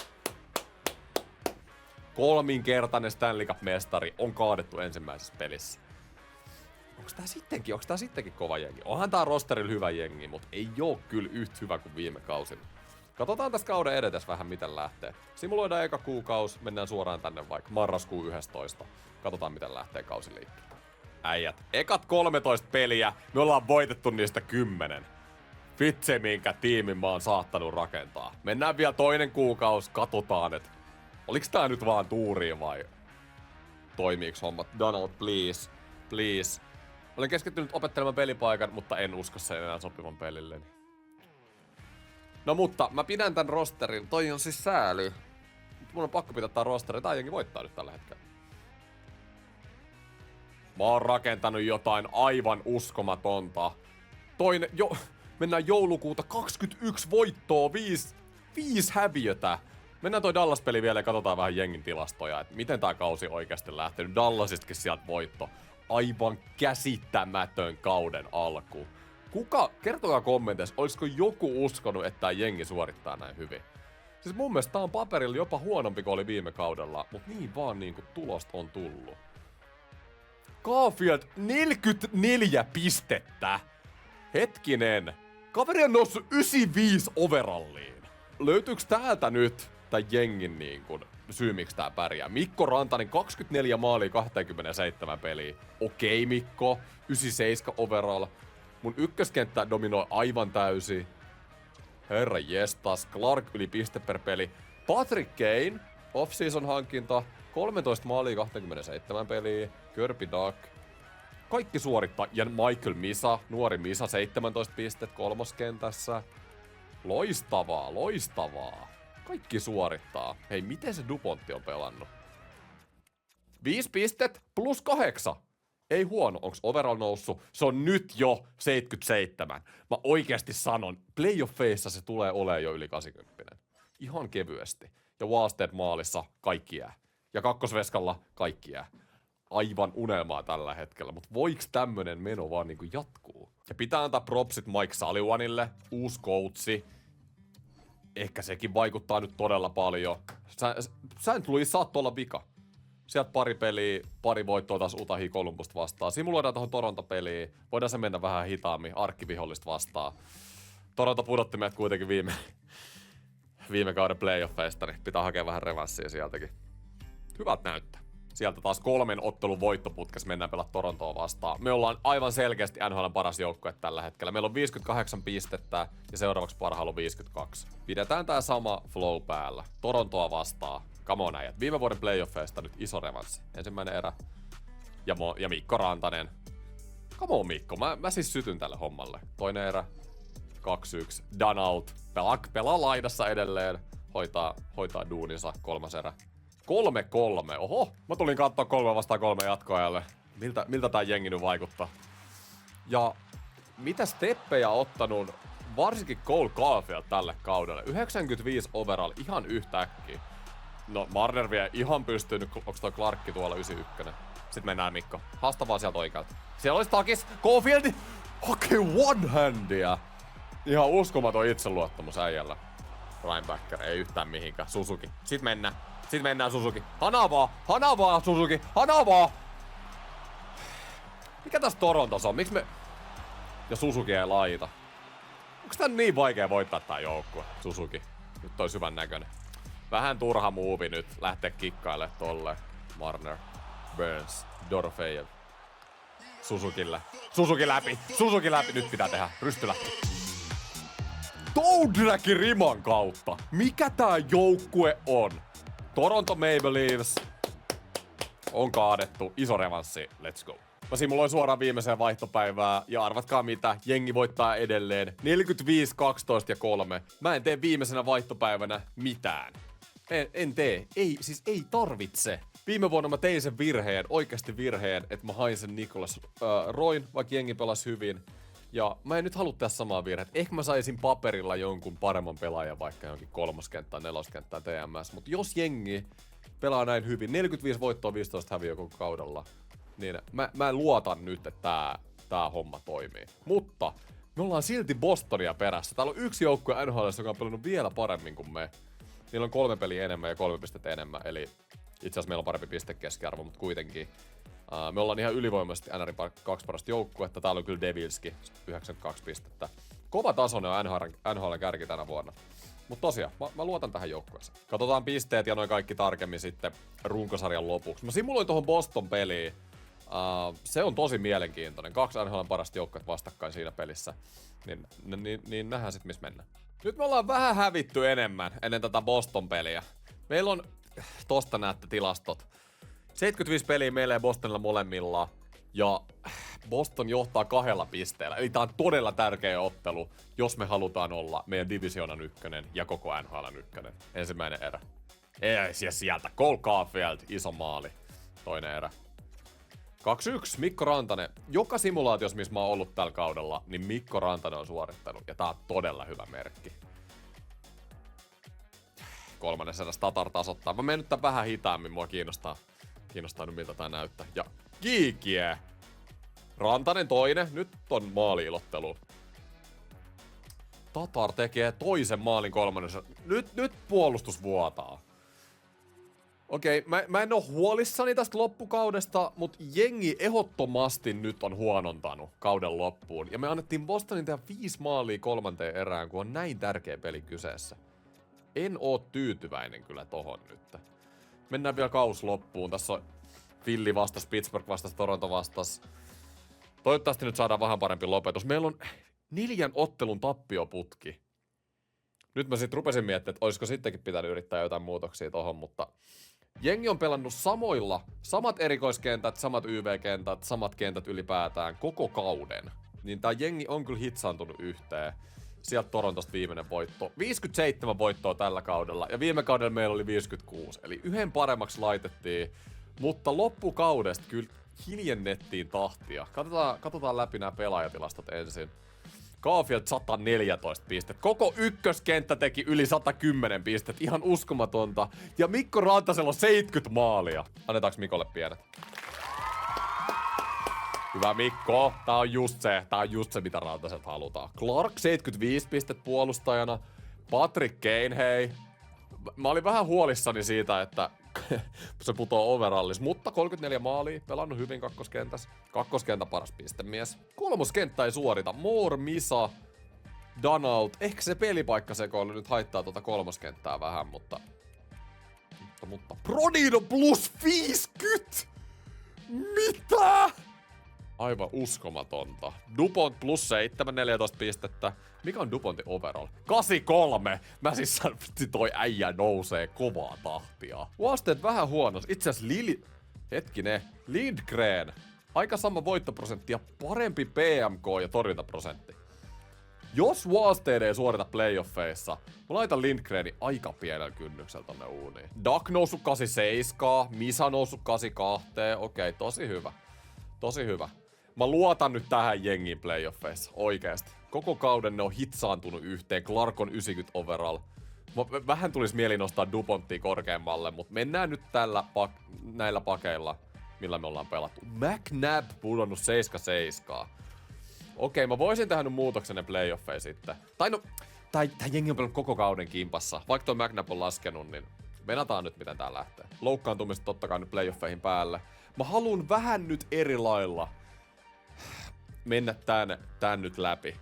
3-kertainen Stanley Cup-mestari on kaadettu ensimmäisessä pelissä. Onks tää sittenkin kova jengi? Onhan tää rosterilla hyvä jengi, mutta ei oo kyllä yhtä hyvä kuin viime kausina. Katsotaan tästä kauden edetes vähän miten lähtee. Simuloidaan eka kuukaus, mennään suoraan tänne vaikka marraskuun 11. Katsotaan miten lähtee kausi liikkeelle. Äijät, ekat 13 peliä, me ollaan voitettu niistä 10. Vitsi minkä tiimin mä oon saattanut rakentaa. Mennään vielä toinen kuukaus, katsotaan, että oliks tää nyt vaan tuuria vai toimiiks hommat? Donald, please. Olen keskittynyt opettelemaan pelipaikan, mutta en usko sen enää sopivan pelilleni. No mutta, mä pidän tän rosterin. Toi on siis sääli. Mun on pakko pitää tää rosteri. Tää jengi voittaa nyt tällä hetkellä. Mä oon rakentanut jotain aivan uskomatonta. Mennään joulukuuta 21 voittoa, 5 häviötä. Mennään toi Dallas-peli vielä ja katsotaan vähän jengin tilastoja, että miten tää kausi oikeasti lähtenyt. Dallasistakin sieltä voitto. Aivan käsittämätön kauden alku. Kertokaa kommenteissa, olisiko joku uskonut, että tää jengi suorittaa näin hyvin? Siis mun mielestä tää on paperilla jopa huonompi kuin oli viime kaudella, mutta niin vaan niinku tulosta on tullut. Caulfield 44 pistettä. Hetkinen. Kaveri on noussut 95 overalliin. Löytyykö täältä nyt tän jengin niinku syy miksi tää pärjää? Mikko Rantanen 24 maalia 27 peliä. Okei Mikko, 97 overall. Mun ykköskenttä dominoi aivan täysin. Herra jestas, Clark yli piste per peli. Patrick Kane, off-season hankinta, 13 maalia 27 peliä. Kirby Duck. Kaikki suorittaa. Ja Michael Misa, nuori Misa, 17 pistet kolmoskentässä. Loistavaa. Kaikki suorittaa. Hei, miten se Dupontti on pelannut? 5 pistet plus 8. Ei huono. Onks overall noussut? Se on nyt jo 77. Mä oikeasti sanon, playoffeissa se tulee olemaan jo yli 80. Ihan kevyesti. Ja Wallstead maalissa kaikki jää. Ja kakkosveskalla kaikki jää. Aivan unelmaa tällä hetkellä, mutta voiks tämmönen meno vaan niinku jatkuu? Ja pitää antaa propsit Mike Sullivanille, uusi coachi. Ehkä sekin vaikuttaa nyt todella paljon. St. Louis saattoi olla vika. Sieltä pari peliä, pari voittoa taas Utahi Columbusta vastaan. Simuloidaan tuohon Toronto-peliin. Voidaan se mennä vähän hitaammin, arkkivihollista vastaan. Toronto pudotti meidät kuitenkin viime kauden playoffeista, niin pitää hakea vähän revanssia sieltäkin. Hyvät näyttää. Sieltä taas 3 ottelun voittoputkes mennään pelaa Torontoa vastaan. Me ollaan aivan selkeästi NHL:n paras joukkue tällä hetkellä. Meillä on 58 pistettä ja seuraavaksi parhaalla on 52. Pidetään tää sama flow päällä. Torontoa vastaan. Come on äijät. Viime vuoden playoffeista nyt iso revanssi. Ensimmäinen erä. Ja Mikko Rantanen. Come on Mikko, mä siis sytyn tälle hommalle. Toinen erä. 2-1. Donald. Pelaa laidassa edelleen. Hoitaa duuninsa. 3. erä. 3-3. Oho, mä tulin katsoa 3-3 jatkoajalle. Miltä tää jengi nyt vaikuttaa? Ja mitä steppejä ottanut varsinkin Cole Caulfield tälle kaudelle? 95 overall ihan yhtäkkiä. No Marner vie ihan pystynyt, onks toi Clarkki tuolla 91? Sitten mennään Mikko. Haastavaa sieltä oikealta. Siellä olisi takis. Caulfield hakee one-handia. Ihan uskomaton itseluottamus äijällä. Linebacker ei yhtään mihinkään. Suzuki. Sitten mennään Suzuki. Hanavaa Suzuki. Hanavaa! Mikä tässä Torontossa on? Miksi me... Ja Suzuki ei laita. Onks tän niin vaikea voittaa tää joukkue? Suzuki. Nyt on hyvän näköinen. Vähän turha muuvi nyt. Lähtee kikkaille tolle. Marner. Burns. Dorofejev. Suzuki läpi. Nyt pitää tehdä. Rysty lähti. Toadräki riman kautta. Mikä tää joukkue on? Toronto Maple Leafs on kaadettu. Iso revanssi. Let's go. Mä simuloin suoraan viimeiseen vaihtopäivään ja arvatkaa mitä, jengi voittaa edelleen 45, 12 ja 3. Mä en tee viimeisenä vaihtopäivänä mitään. En tee. Ei tarvitse. Viime vuonna mä tein sen virheen, oikeasti virheen, että mä hain sen Nicholas Royn, vaikka jengi pelasi hyvin. Ja mä en nyt halua tehdä samaa virhettä. Ehkä mä saisin paperilla jonkun paremman pelaajan, vaikka jonkin 3. kenttään, 4. kenttään TMS. Mutta jos jengi pelaa näin hyvin, 45 voittoa, 15 häviöä koko kaudella, niin mä luotan nyt, että tää homma toimii. Mutta me ollaan silti Bostonia perässä. Täällä on yksi joukkue NHL, joka on pelannut vielä paremmin kuin me. Niillä on 3 peliä enemmän ja 3 pistettä enemmän, eli itse asiassa meillä on parempi pistekeskiarvo, mutta kuitenkin. Me ollaan ihan ylivoimaisesti NRin 2 parasta joukkuetta. Täällä on kyllä Devilski, 92 pistettä. Kova tasoinen on NHL kärki tänä vuonna. Mutta tosiaan, mä luotan tähän joukkueeseen. Katsotaan pisteet ja noin kaikki tarkemmin sitten runkosarjan lopuksi. Mä simuloin tuohon Boston peliin. Se on tosi mielenkiintoinen. 2 NHL parasta joukkuetta vastakkain siinä pelissä. Niin nähdään sit missä mennään. Nyt me ollaan vähän hävitty enemmän ennen tätä Boston-peliä. Meillä on, tosta näette tilastot. 75 peliä meillä ja Bostonilla molemmilla. Ja Boston johtaa 2 pisteellä. Eli tää on todella tärkeä ottelu, jos me halutaan olla meidän divisioonan ykkönen ja koko NHL:n ykkönen. Ensimmäinen erä. Ja sieltä Cole Caulfield, iso maali. Toinen erä. 2-1, Mikko Rantanen. Joka simulaatiossa, missä mä oon ollut tällä kaudella, niin Mikko Rantanen on suorittanut. Ja tää on todella hyvä merkki. 3. erässä Tatar tasoittaa. Mä menen nyt tän vähän hitaammin, mua kiinnostaa nyt miltä tää näyttää. Ja Kiikie! Rantanen toinen, nyt on maali-ilottelu. Tatar tekee toisen maalin 3. Nyt puolustus vuotaa. Okei, mä en oo huolissani tästä loppukaudesta, mutta jengi ehdottomasti nyt on huonontanut kauden loppuun. Ja me annettiin Bostonin tehdä 5 maalia 3. erään, kun on näin tärkeä peli kyseessä. En oo tyytyväinen kyllä tohon nyt. Mennään vielä kaus loppuun. Tässä on Philly vastas, Pittsburgh vastas, Toronto vastas. Toivottavasti nyt saadaan vähän parempi lopetus. Meillä on 4 ottelun tappioputki. Nyt mä sit rupesin miettimään, että olisiko sittenkin pitänyt yrittää jotain muutoksia tohon, mutta jengi on pelannut samat erikoiskentät, samat YV-kentät, samat kentät ylipäätään koko kauden. Niin tää jengi on kyllä hitsaantunut yhteen. Sieltä Torontosta viimeinen voitto. 57 voittoa tällä kaudella ja viime kaudella meillä oli 56. Eli yhden paremmaksi laitettiin, mutta loppukaudesta kyllä hiljennettiin tahtia. Katsotaan läpi nämä pelaajatilastot ensin. Caulfield 114 pistettä. Koko ykköskenttä teki yli 110 pistettä. Ihan uskomatonta. Ja Mikko Rantasella on 70 maalia. Annetaanko Mikolle pienet? Hyvä Mikko. Tää on just se mitä Rantaselta halutaan. Clark 75 pistettä puolustajana. Patrick Kane, hei. Mä olin vähän huolissani siitä, että se putoo overallis, mutta 34 maalia, pelannut hyvin kakkoskentässä. Kakkoskenttä paras pistemies. 3. kenttä ei suorita. Moore, Misa, Donald. Ehkä se pelipaikkasekoilu nyt haittaa tuota 3. kenttää vähän, mutta Prodino plus 50! Mitä? Aivan uskomatonta. Dupont plus 7, 14 pistettä. Mikä on Dupontin overall? 83! Mä siis toi äijä nousee kovaa tahtia. Vasteet vähän huonos. Itse asiassa Lindgren. Aika sama voittoprosentti ja parempi PMK ja torjuntaprosentti. Jos Vasteed ei suorita playoffeissa, mä laitan Lindgrenin aika pienellä kynnyksellä tonne uuniin. Duck noussut 87, Misa noussut 82. Okei, tosi hyvä. Tosi hyvä. Mä luotan nyt tähän jengiin playoffeissa, oikeesti. Koko kauden ne on hitsaantunut yhteen, Clark on 90 overall. Vähän tulisi mieli nostaa Duponttia korkeammalle, mutta mennään nyt näillä pakeilla. millä me ollaan pelattu. McNabb pudonnut 7-7. Okei, mä voisin tehdä nyt muutoksen ne playoffeihin sitten. Tai no, tää jengi on pelannut koko kauden kimpassa. Vaikka toi McNabb on laskenut, niin venataan nyt miten tää lähtee. Loukkaantumista totta kai nyt playoffeihin päälle. Mä haluun vähän nyt eri lailla mennä tän nyt läpi.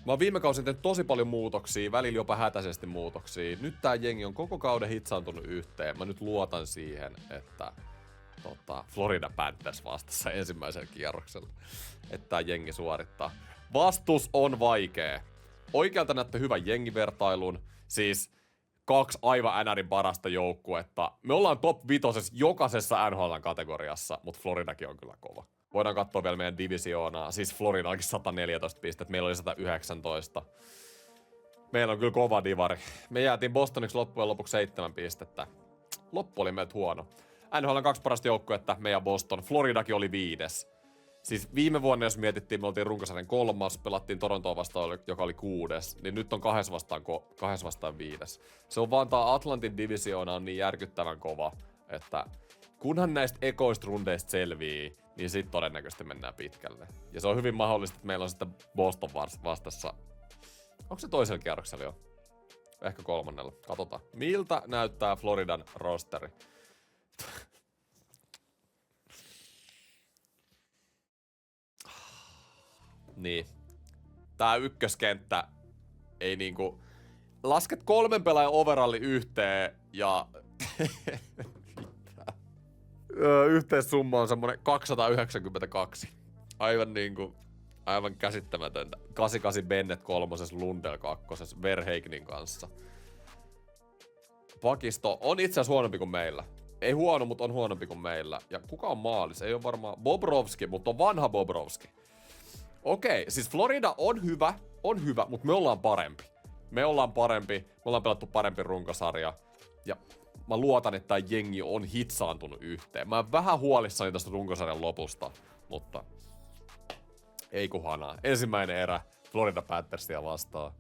Mä oon viime kausin tehnyt tosi paljon muutoksia, välillä jopa hätäisesti muutoksia. Nyt tää jengi on koko kauden hitsaantunut yhteen. Mä nyt luotan siihen, että Florida Panthers vastassa ensimmäisellä kierroksella. Että tää jengi suorittaa. Vastus on vaikee. Oikealta näette hyvän jengivertailun. Siis 2 aivan NRin parasta joukkuetta. Me ollaan top 5 jokaisessa NHL-kategoriassa, mutta Floridakin on kyllä kova. Voidaan katsoa vielä meidän divisioonaa. Siis Floridallakin 114 pistettä, meillä oli 119. Meillä on kyllä kova divari. Me jäätiin Bostoniksi loppujen lopuksi 7 pistettä. Loppu oli meiltä huono. NHL on 2 parasta joukkuetta, meidän Boston. Floridakin oli 5. Siis viime vuonna, jos mietittiin, me oltiin runkosarjan 3, pelattiin Torontoa vastaan, joka oli 6, niin nyt on 2 vastaan 5. Se on vaan tää Atlantin divisioona on niin järkyttävän kova, että kunhan näistä ekoista rundeista selvii, niin sit todennäköisesti mennään pitkälle. Ja se on hyvin mahdollista, että meillä on sitten Boston vastassa. Onko se toisella kierroksella jo? Ehkä 3. Katsotaan. Miltä näyttää Floridan rosteri? Niin. Tää ykköskenttä ei niinku... Lasket 3 pelaajan overalli yhteen ja... Yhteissumma on semmonen 292. Aivan niinku... Aivan käsittämätöntä. 88 Bennett 3, Lundell 2, Verheignin kanssa. Pakisto on itse asiassa huonompi kuin meillä. Ei huono, mutta on huonompi kuin meillä. Ja kuka on maalis? Ei ole varmaan Bobrovski, mutta on vanha Bobrovski. Okei, siis Florida on hyvä, mutta me ollaan parempi. Me ollaan pelattu parempi runkosarja. Ja mä luotan, että tää jengi on hitsaantunut yhteen. Mä oon vähän huolissani tästä runkosarjan lopusta, mutta ei kuhanaa. Ensimmäinen erä Florida Panthersia vastaan.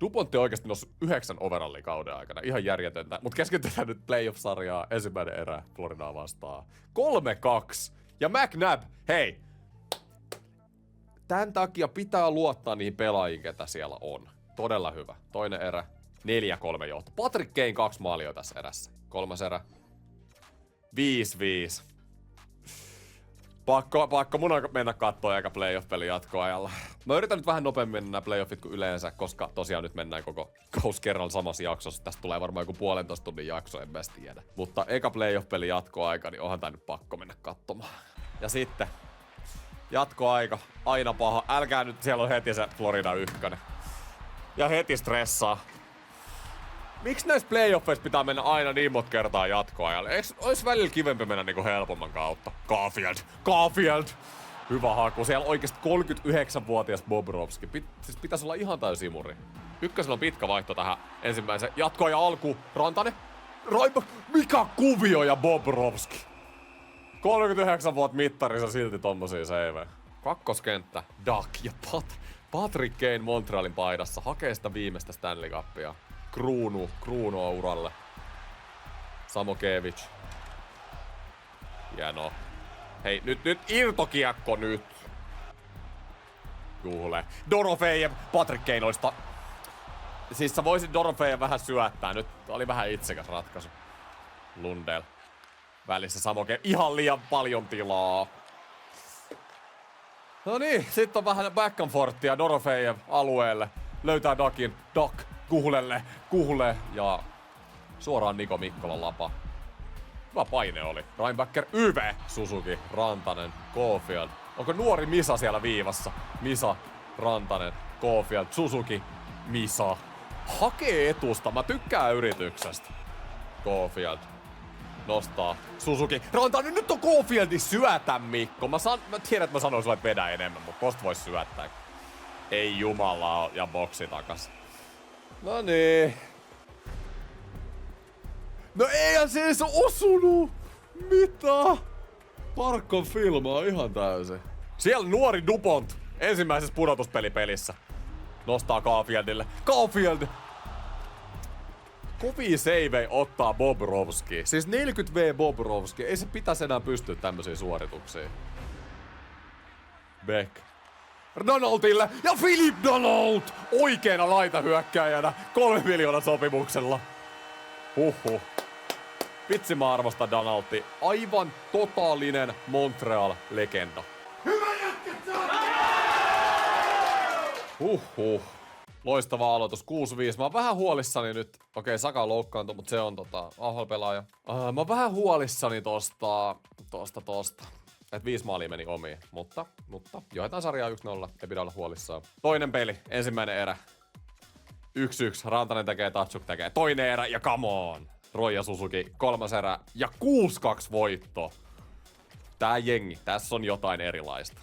Dupontti oikeesti noussut 9 overallin kauden aikana. Ihan järjetöntä. Mut keskitytään nyt playoff-sarjaa. Ensimmäinen erä Floridaa vastaan. 3-2. Ja McNabb, hei! Tän takia pitää luottaa niihin pelaajiin, ketä siellä on. Todella hyvä. Toinen erä. 4-3 johto. Patrick Kane 2 maalia tässä erässä. 3. erä. 5-5. Pakko mun on mennä kattoo eikä playoff-peli jatkoajalla. Mä yritän nyt vähän nopeammin mennä nämä playoffit kuin yleensä, koska tosiaan nyt mennään koko kaus kerralla samassa jaksossa. Tästä tulee varmaan joku 1,5 tunnin jakso, en mä tiedä. Mutta eka playoff-peli jatkoaika, niin onhan tää nyt pakko mennä katsomaan. Ja sitten jatkoaika, aina paha. Älkää nyt, siellä on heti se Florida 1. Ja heti stressaa. Miksi näissä playoffeissa pitää mennä aina niin monta kertaa jatkoajalle? Eikö ois välillä kivempi mennä niinku helpomman kautta? Caulfield! Hyvä haku. Siellä on oikeesti 39-vuotias Bobrovski. Siis pitäis olla ihan täysin simuri. Ykkösellä on pitkä vaihto tähän ensimmäiseen jatkoajan alkuun. Rantanen. Mikä kuvio ja Bobrovski? 39 vuotta mittarissa silti tommosia seivejä. Kakkoskenttä. Duck ja Patrick Kane Montrealin paidassa. Hakee sitä viimeistä Stanley Cupia. Kruunua uralle. Samokevic. Hienoa. Hei, nyt irtokiekko nyt. Juhle. Dorofejev, Patrick Kane olisi Siis sä voisit Dorofejev vähän syöttää. Nyt oli vähän itsekäs ratkaisu. Lundell. Välissä Samokevic. Ihan liian paljon tilaa. No niin, sit on vähän back and forthia Dorofejev alueelle. Löytää Duckin. Duck. Kuhle ja suoraan Niko Mikkolan lapa. Hyvä paine oli. Reinbacker, Yve, Suzuki, Rantanen, Caulfield. Onko nuori Misa siellä viivassa? Misa, Rantanen, Caulfield, Suzuki, Misa. Hakee etusta, mä tykkään yrityksestä. Caulfield. Nostaa. Suzuki. Rantanen, nyt on Caulfieldin syötä, Mikko. Mä tiedän, että mä sanoin sulle, että vedä enemmän, mutta tosta vois syöttää. Ei jumalaa ja boksi takas. No niin. No eihän se edes osunut! Mitä? Parkon filmaa ihan täysin. Siellä nuori Dupont ensimmäisessä pudotuspelipelissä. Nostaa Caulfieldille. Caulfield! kovia seivei ottaa Bobrovski. Siis 40V Bobrovski. Ei se pitäisi enää pystyä tämmöisiin suorituksiin. Beck. Donaldille ja Philip Donald oikeena laitahyökkääjänä 3 miljoonan sopimuksella. Huhhuh. Vitsi mä arvostan Donaldi. Aivan totaalinen Montreal-legenda. Hyvä jätkä! Huhhuh. Loistava aloitus, 6-5. Mä oon vähän huolissani nyt. Okei, Saka loukkaantui, mutta se on AHL-pelaaja. Mä oon vähän huolissani tosta. Et 5 maalia meni omiin. Mutta johdetaan sarjaa 1-0. Ei pidä olla huolissaan. Toinen peli, ensimmäinen erä. 1-1. Rantanen tekee, Tatsuk tekee. Toinen erä ja come on. Roija Suzuki, 3. erä ja 6-2 voitto. Tää jengi, tässä on jotain erilaista.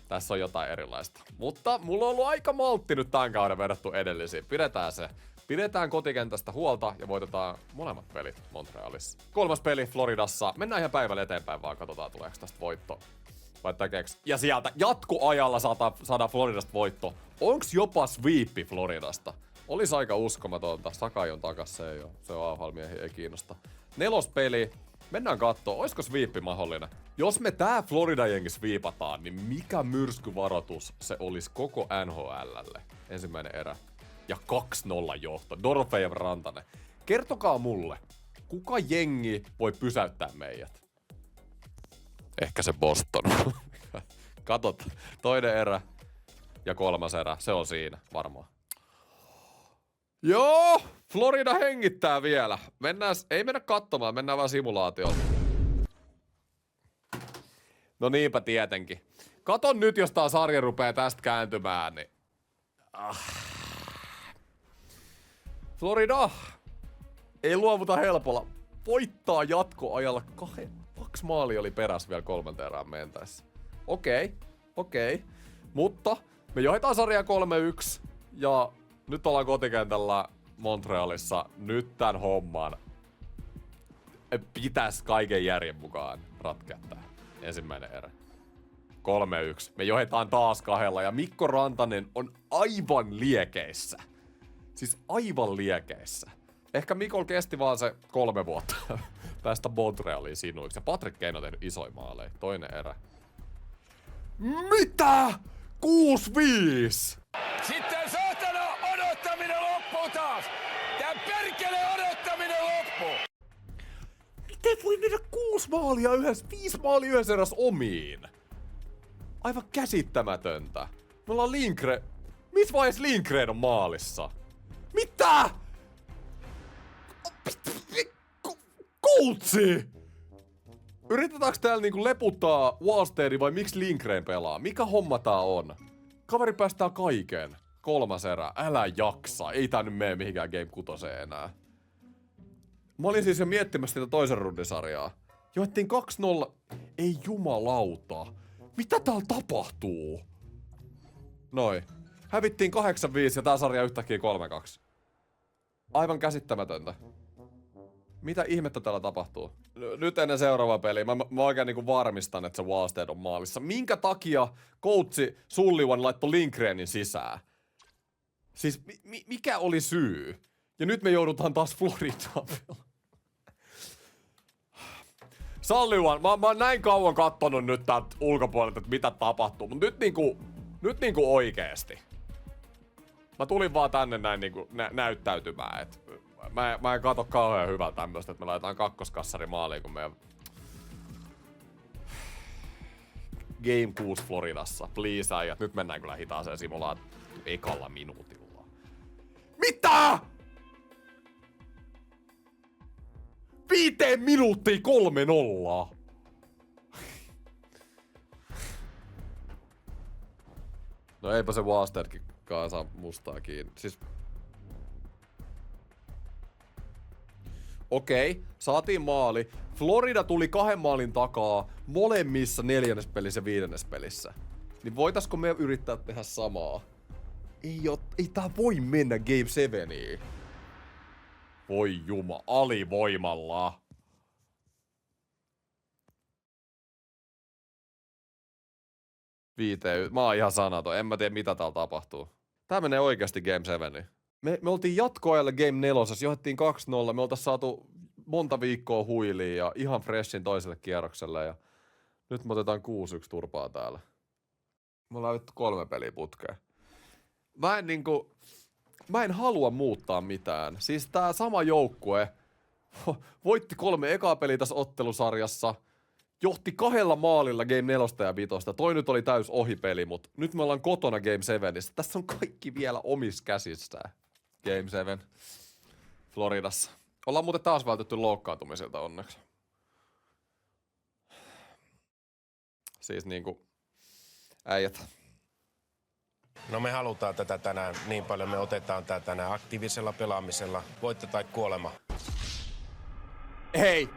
Tässä on jotain erilaista. Mutta mulla on ollut aika maltti nyt tämän kauden verrattu edellisiin. Pidetään se. Pidetään kotikentästä huolta ja voitetaan molemmat pelit Montrealissa. 3. peli Floridassa. Mennään ihan päivällä eteenpäin vaan, katsotaan tuleeko tästä voitto. Vai tekeeks? Ja sieltä jatkoajalla saada Floridasta voitto. Onks jopa sweepi Floridasta? Olis aika uskomatonta. Sakai on takas, se on AHL-miehiä, ei kiinnosta. 4. peli. Mennään kattoo, oisko sweepi mahdollinen? Jos me tää Florida-jengi sweepataan, niin mikä myrskyvaroitus se olisi koko NHL:lle? Ensimmäinen erä. Ja 2-0 johto. Dorofejev Rantanen. Kertokaa mulle, kuka jengi voi pysäyttää meidät? Ehkä se Boston. Katot, toinen erä ja 3. erä. Se on siinä, varmaan. Joo, Florida hengittää vielä. Ei mennä katsomaan, mennään vaan simulaatioon. No niinpä tietenkin. Katon nyt, jos tää sarja rupee tästä kääntymään, niin... Florida ei luovuta helpolla. Voittaa jatkoajalla 2 maalia oli perässä vielä 3. erään mentäessä. Okei. Mutta me johdetaan sarjaa 3-1 ja nyt ollaan kotikentällä Montrealissa. Nyt tän homman pitäisi kaiken järjen mukaan ratkea tää. Ensimmäinen erä. 3-1. Me johdetaan taas 2 ja Mikko Rantanen on aivan liekeissä. Siis aivan liekeissä. Ehkä Mikol kesti vaan se 3 vuotta päästä Montrealiin sinuiksi. Ja Patrick Kane on tehnyt isoja maaleja. Toinen erä. Mitä? 6-5! Sitten saatana odottaminen loppuu taas! Tää perkele odottaminen loppuu! Miten voi mennä 5 maalia yhdessä eräs omiin? Aivan käsittämätöntä. Me ollaan Lindgren... Missä vaiheessa Lindgren on maalissa? Mitä? Koutsi! Yritetäänkö täällä niinku leputtaa Wallstedi vai miksi Lindgren pelaa? Mikä homma tää on? Kaveri päästää kaiken. 3. erä. Älä jaksa. Ei tää nyt mene mihinkään Game 6 enää. Mä olin siis jo miettimässä sitä toisen rundisarjaa. Joettiin 2-0. Ei jumalauta. Mitä täällä tapahtuu? Noi. Hävittiin 8-5 ja tää sarja yhtäkkiä 3-2. Aivan käsittämätöntä. Mitä ihmettä täällä tapahtuu? Nyt ennen seuraavaa peliä mä oikein niinku varmistan, että se Wallstead on maalissa. Minkä takia coachi Sullivan laittoi Lindgrenin sisään? Siis mikä oli syy? Ja nyt me joudutaan taas Floridaan. Sullivan, mä oon näin kauan kattonut nyt täältä ulkopuolelta, että mitä tapahtuu. Mut nyt niinku oikeesti. Mä tulin vaan tänne näin niinku näyttäytymään, et mä en kato kauhean hyvältä tämmöstä, että me laitetaan kakkoskassari maaliin, kun meidän Game 6 Floridassa. Please äijät, nyt mennään kyllä hitaaseen simulaatioon ekalla minuutilla. Mitä? 5 minuuttia 3-0. No eipä se Wallstedkin saa mustaa kiinni. Siis... Okei, saatiin maali. Florida tuli 2 maalin takaa molemmissa 4. pelissä ja 5. pelissä. Niin voitaisko me yrittää tehdä samaa? Ei tää voi mennä Game 7iin. Voi juma, alivoimalla. Mä oon ihan sanaton, en mä tiedä mitä täällä tapahtuu. Tää menee oikeasti Game 7iin. Me oltiin jatkoajalle Game 4, johdettiin 2-0, me oltais saatu monta viikkoa huiliin ja ihan freshin toiselle kierrokselle ja nyt me otetaan 6-1 turpaa täällä. Me ollaan vittu 3 peliä putkeen. Mä en halua muuttaa mitään. Siis tää sama joukkue voitti 3 ekaa peliä tässä ottelusarjassa. Johti 2 maalilla Game 4 ja 5. Toi nyt oli täys ohipeli, mut nyt me ollaan kotona Game 7. Tässä on kaikki vielä omissa käsissään. Game 7. Floridassa. Ollaan muuten taas vältetty loukkaantumisilta onneksi. Siis niinku äijät. No me halutaan tätä tänään niin paljon, me otetaan tätä tänään aktiivisella pelaamisella. Voitto tai kuolema. Ei,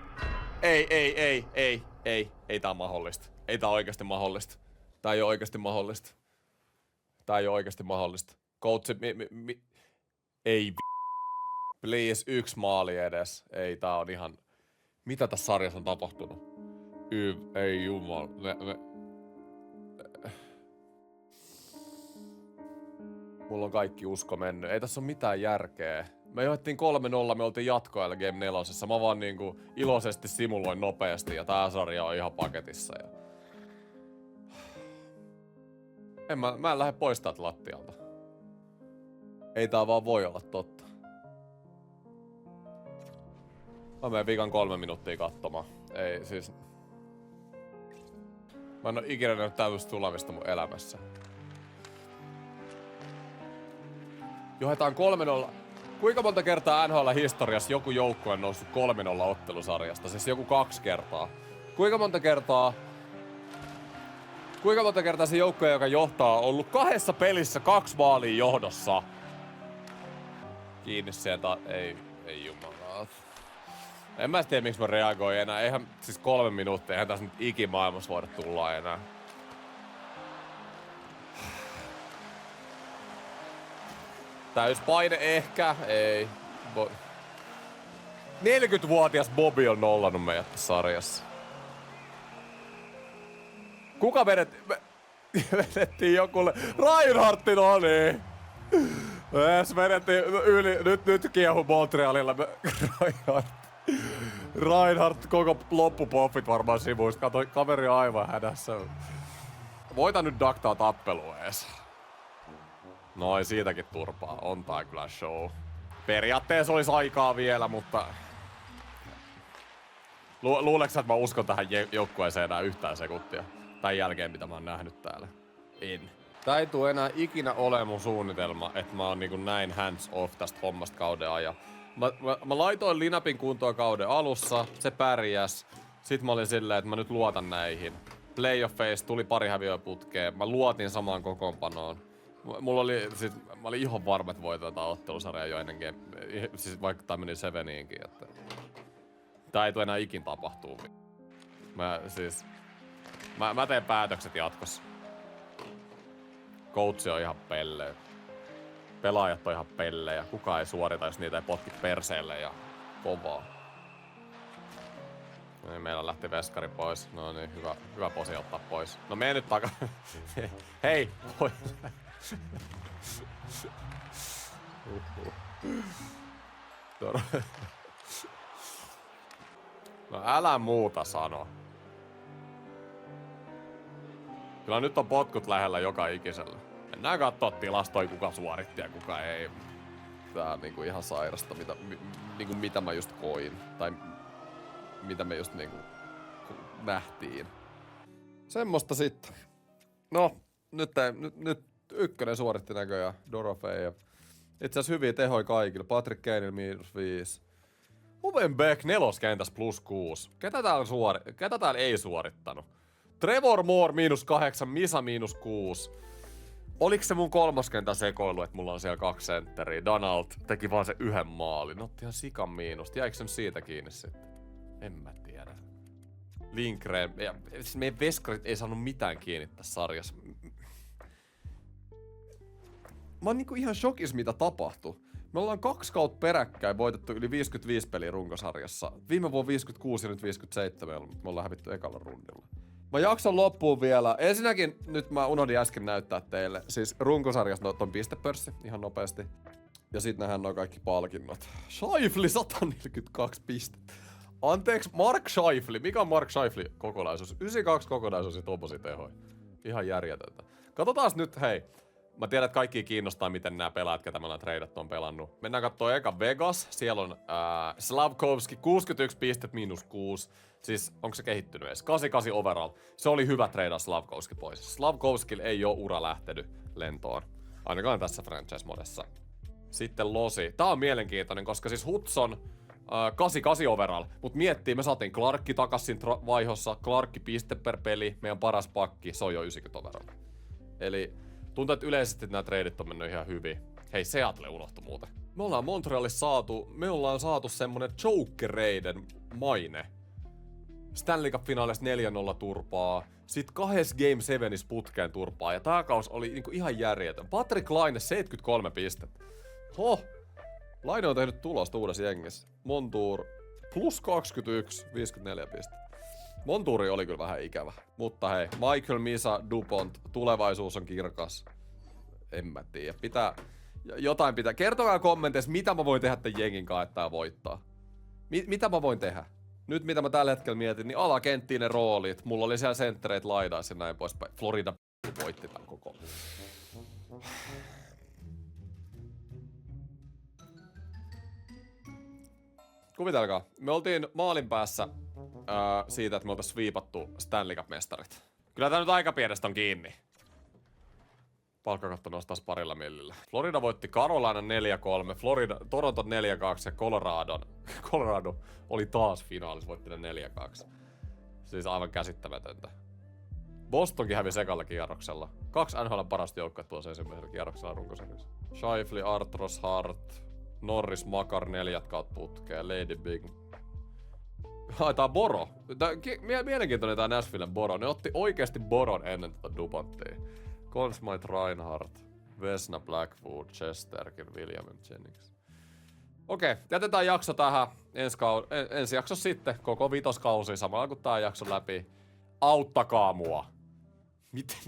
tää on mahdollista. Ei tää oikeasti mahdollista. Tää ei oo oikeasti mahdollista. Tää ei oo oikeasti mahdollista. Coachi, ei please, 1 maali edes. Ei, tää on ihan... Mitä tässä sarjassa on tapahtunut? Ei jumala. Mulla on kaikki usko mennyt. Ei tässä ole mitään järkeä. Me johdettiin 3-0, me oltiin jatkoajalla Game 4. Mä vaan niinku iloisesti simuloin nopeasti ja tää sarja on ihan paketissa. Mä en lähde pois täältä lattialta. Ei tää vaan voi olla totta. Mä menen viikan 3 minuuttia katsomaan. Ei siis... Mä en oo ikinä nähnyt tämmöistä tulemista mun elämässä. Johdetaan 3-0. Kuinka monta kertaa NHL-historiassa joku joukkue on noussut 3-0 ottelusarjasta? Siis joku 2 kertaa. Kuinka monta kertaa se joukkue, joka johtaa, on ollut 2 pelissä 2 maalia johdossa? Kiinni sieltä. Ei jumala. En mä tiedä, miksi mä reagoin enää. Eihän siis 3 minuuttia, eihän tässä nyt ikimaailmassa voida tulla enää. Täyspaine ehkä, ei. 40-vuotias Bobby on nollannut meidät tässä sarjassa. Kuka vedettiin jokulle? Reinhardtin, no niin. Vedettiin yli, nyt kiehu Montrealilla. Reinhardt koko loppupoffit varmaan sivuista. Kato, kaveri on aivan hädässä. Voitan nyt daktaa tappelua ees. Noin, siitäkin turpaa. On tää kyllä show. Periaatteessa olisi aikaa vielä, mutta... Luuleeko että mä uskon tähän joukkueeseen enää yhtään sekuntia? Tän jälkeen, mitä mä oon nähnyt täällä. En. Tää ei tuu enää ikinä ole mun suunnitelma, että mä oon niinku näin hands off tästä hommasta kauden ajan. Mä laitoin linapin kuntoon kauden alussa, se pärjäs. Sit mä olin silleen, että mä nyt luotan näihin. Playoffeissa tuli 2 häviöä putkeen. Mä luotin samaan kokoonpanoon. Mä olin ihan varma, että voitetaan ottelusarjaa jo ennen siis vaikka tää meni 7iinkin, että... Tää ei tule enää ikin tapahtuu. Mä teen päätökset jatkossa. Coach on ihan pelleä. Pelaajat on ihan pellejä. Kukaan ei suorita, jos niitä ei potki perseelle ja kovaa. No niin, meillä lähti veskari pois. No niin, hyvä posi ottaa pois. No mene nyt Hei, pois. No älä muuta sano. Kyllä nyt on potkut lähellä joka ikisellä. Mennään kattoo tilastoja, kuka suoritti ja kuka ei. Tää on niinku ihan sairasta, mitä mä just koin. Tai mitä me just niinku nähtiin. Semmosta sitten. No, nyt ykkönen suoritti näköjään. Dorofejev. Itse asiassa hyviä tehoja kaikille. Patrick Kaneilla -5. Ruben Beck 4 kentässä +6. Ketä täällä ei suorittanut? Trevor Moore -8, Misa -6. Oliks se mun 3. kentän sekoilu, että mulla on siellä 2 sentteriä? Donald teki vaan se 1 maalin. Otti ihan sikan miinusta. Jäikö se siitä kiinni sitten? En mä tiedä. Lindgren. Siis meidän veskarit ei saanut mitään kiinni tässä sarjassa. Mä oon niinku ihan shokis, mitä tapahtui. Me ollaan 2 kautta peräkkäin voitettu yli 55 peliä runkosarjassa. Viime vuonna 56 ja nyt 57, mutta me ollaan hävitty ekalla rundilla. Mä jakson loppuun vielä. Ensinnäkin nyt mä unohdin äsken näyttää teille. Siis runkosarjassa ton pistepörssi ihan nopeasti. Ja sit nähdään noin kaikki palkinnot. Scheifele 142 pistettä. Anteeksi, Mark Scheifele. Mikä on Mark Scheifele kokonaisuus? 92 kokonaisuus ja tommosia tehoja. Ihan järjetöntä. Katsotaas nyt, hei. Mä tiedän, että kaikki kiinnostaa, miten nämä pelaajat, ketä me ollaan treidattu, on pelannut. Mennään kattoo eka Vegas. Siellä on Slavkovski, 61 pistet, -6. Siis, onko se kehittynyt edes? 88 overall. Se oli hyvä treidaus Slavkovski pois. Slavkovskilla ei oo ura lähtenyt lentoon. Ainakaan tässä franchise-modessa. Sitten Losi. Tää on mielenkiintoinen, koska siis Hudson 88 overall. Mut miettii, me saatiin Clarkki takas siinä vaihossa. Clarkki piste per peli. Meidän paras pakki, se on jo 90 overall. Eli tuntuu, että yleisesti nämä treidit on mennyt ihan hyvin. Hei, Seattle unohtui muuten. Me ollaan Montrealissa saatu semmonen jokereiden maine. Stanley Cup-finaalissa 4-0 turpaa. Sitten 2 Game 7 putkeen turpaa. Ja tää kaus oli niinku ihan järjetön. Patrick Laine 73 pistettä. Laine on tehnyt tulosta uudessa jengissä. Montour plus 21, 54 pistettä. Montouri oli kyllä vähän ikävä. Mutta hei, Michael Misa Dupont, tulevaisuus on kirkas. En mä tiedä. Jotain pitää. Kertokaa kommenteissa, mitä mä voin tehdä tämän jengin kanssa, että tää voittaa. Mitä mä voin tehdä? Nyt mitä mä tällä hetkellä mietin, niin alakenttiin ne roolit. Mulla oli siellä senttereit laidais ja näin poispäin. Florida voitti tämän koko. Kuvitelkaa, me oltiin maalin päässä siitä, että me oltais sweepattu Stanley Cup-mestarit. Kyllä tää nyt aika pienestä on kiinni. Palkkakatto nostaa parilla millillä. Florida voitti Carolina 4-3, Toronto 4-2 ja Colorado oli taas finaalissa, voitti ne 4-2. Siis aivan käsittämätöntä. Bostonkin hävisi ekalla kierroksella. 2 NHL parasta joukkoa tuossa ensimmäisellä kierroksella runkosarjassa. Scheifele, Artros, Hart, Norris, Makar 4 kautta putkeen, Lady Big. Tää on Boro. Mielenkiintoinen tää Nashvillen Boro. Ne otti oikeesti Boron ennen tätä Duponttia. Conn Smythe, Reinhardt, Vesna, Blackwood, Chesterkin, William Jennings. Okei, jätetään jakso tähän. Ensi jakso sitten, koko 5. kausi, samalla kun tää jakso läpi. Auttakaa mua. Miten?